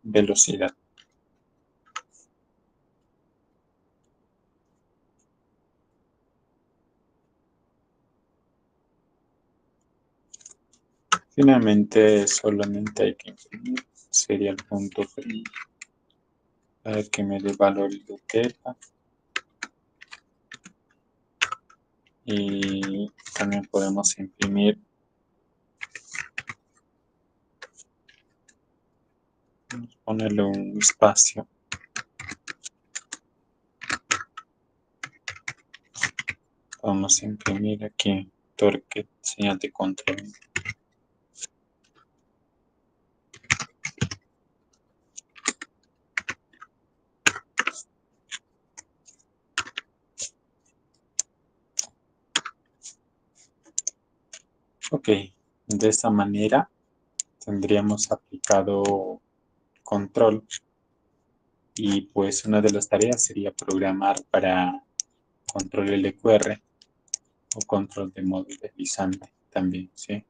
velocidad. Finalmente solamente hay que imprimir, sería el punto final para que me dé valor de teta. Y también podemos imprimir. Vamos a ponerle un espacio. Vamos a imprimir aquí torque, señal de control. Ok, de esta manera tendríamos aplicado control y pues una de las tareas sería programar para control LQR o control de modo deslizante también, ¿sí?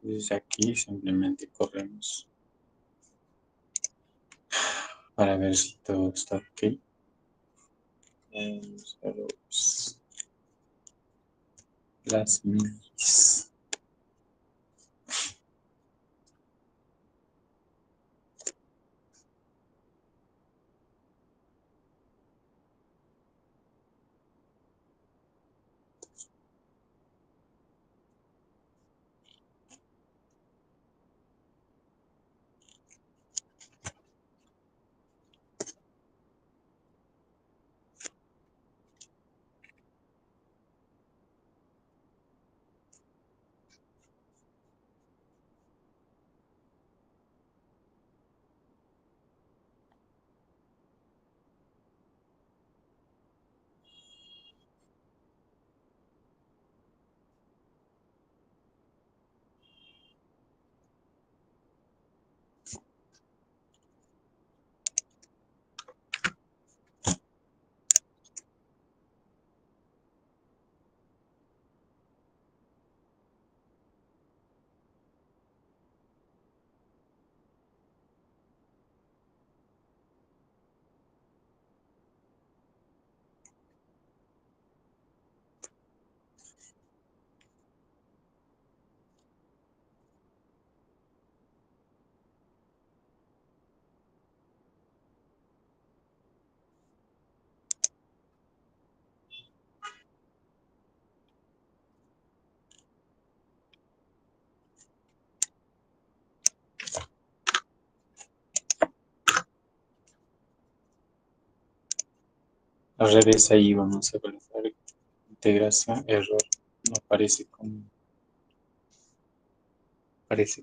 Entonces aquí simplemente corremos para ver si todo está ok. Las milis. Al revés, ahí vamos a colocar integración, error. No parece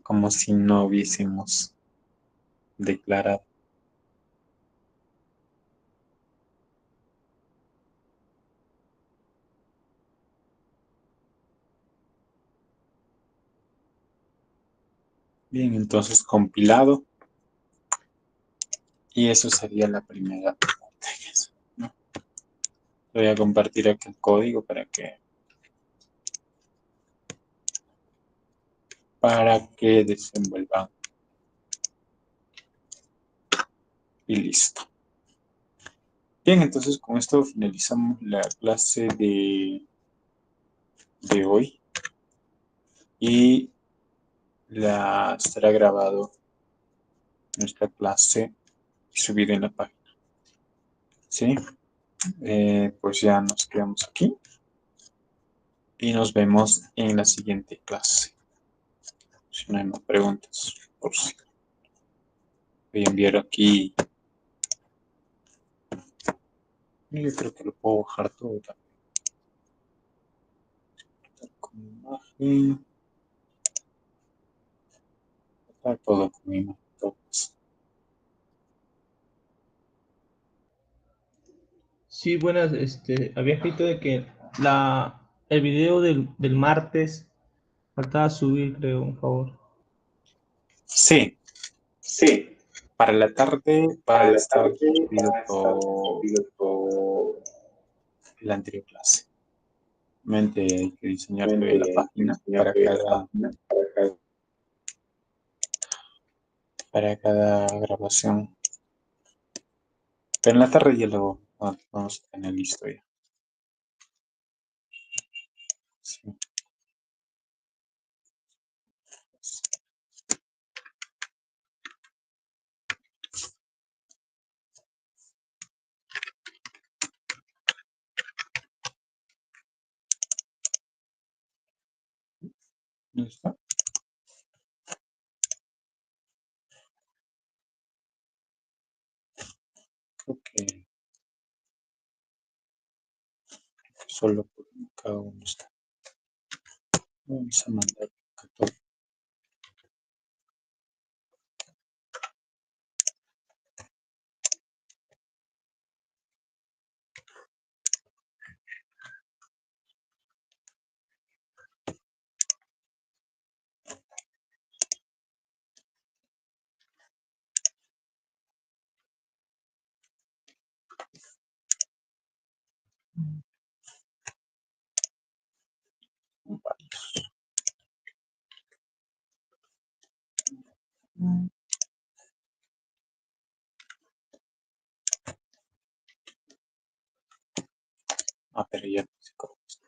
como si no hubiésemos declarado. Bien, entonces compilado. Y eso sería la primera parte. ¿No? Voy a compartir aquí el código para que desenvuelvan. Y listo. Bien, entonces con esto finalizamos la clase de hoy. Y estará grabado nuestra clase y subido en la página. ¿Sí? Pues ya nos quedamos aquí. Y nos vemos en la siguiente clase. Si no hay más preguntas, por si. Voy a enviar aquí. Yo creo que lo puedo bajar todo también. Con imagen. Está todo con imagen. Sí, buenas, había escrito de que el video del martes faltaba subir, creo, por favor. Sí, Sí, para la tarde va para a la estar tarde subido va a estar todo subido todo la anterior clase. Mente hay que diseñar todavía la el página diseño de la página para cada grabación. Pero en la tarde ya lo vamos a tener listo ya. Sí. ¿Dónde está? Creo que solo por cada uno está. Vamos a mandar 14. Pero ya no sé cómo está.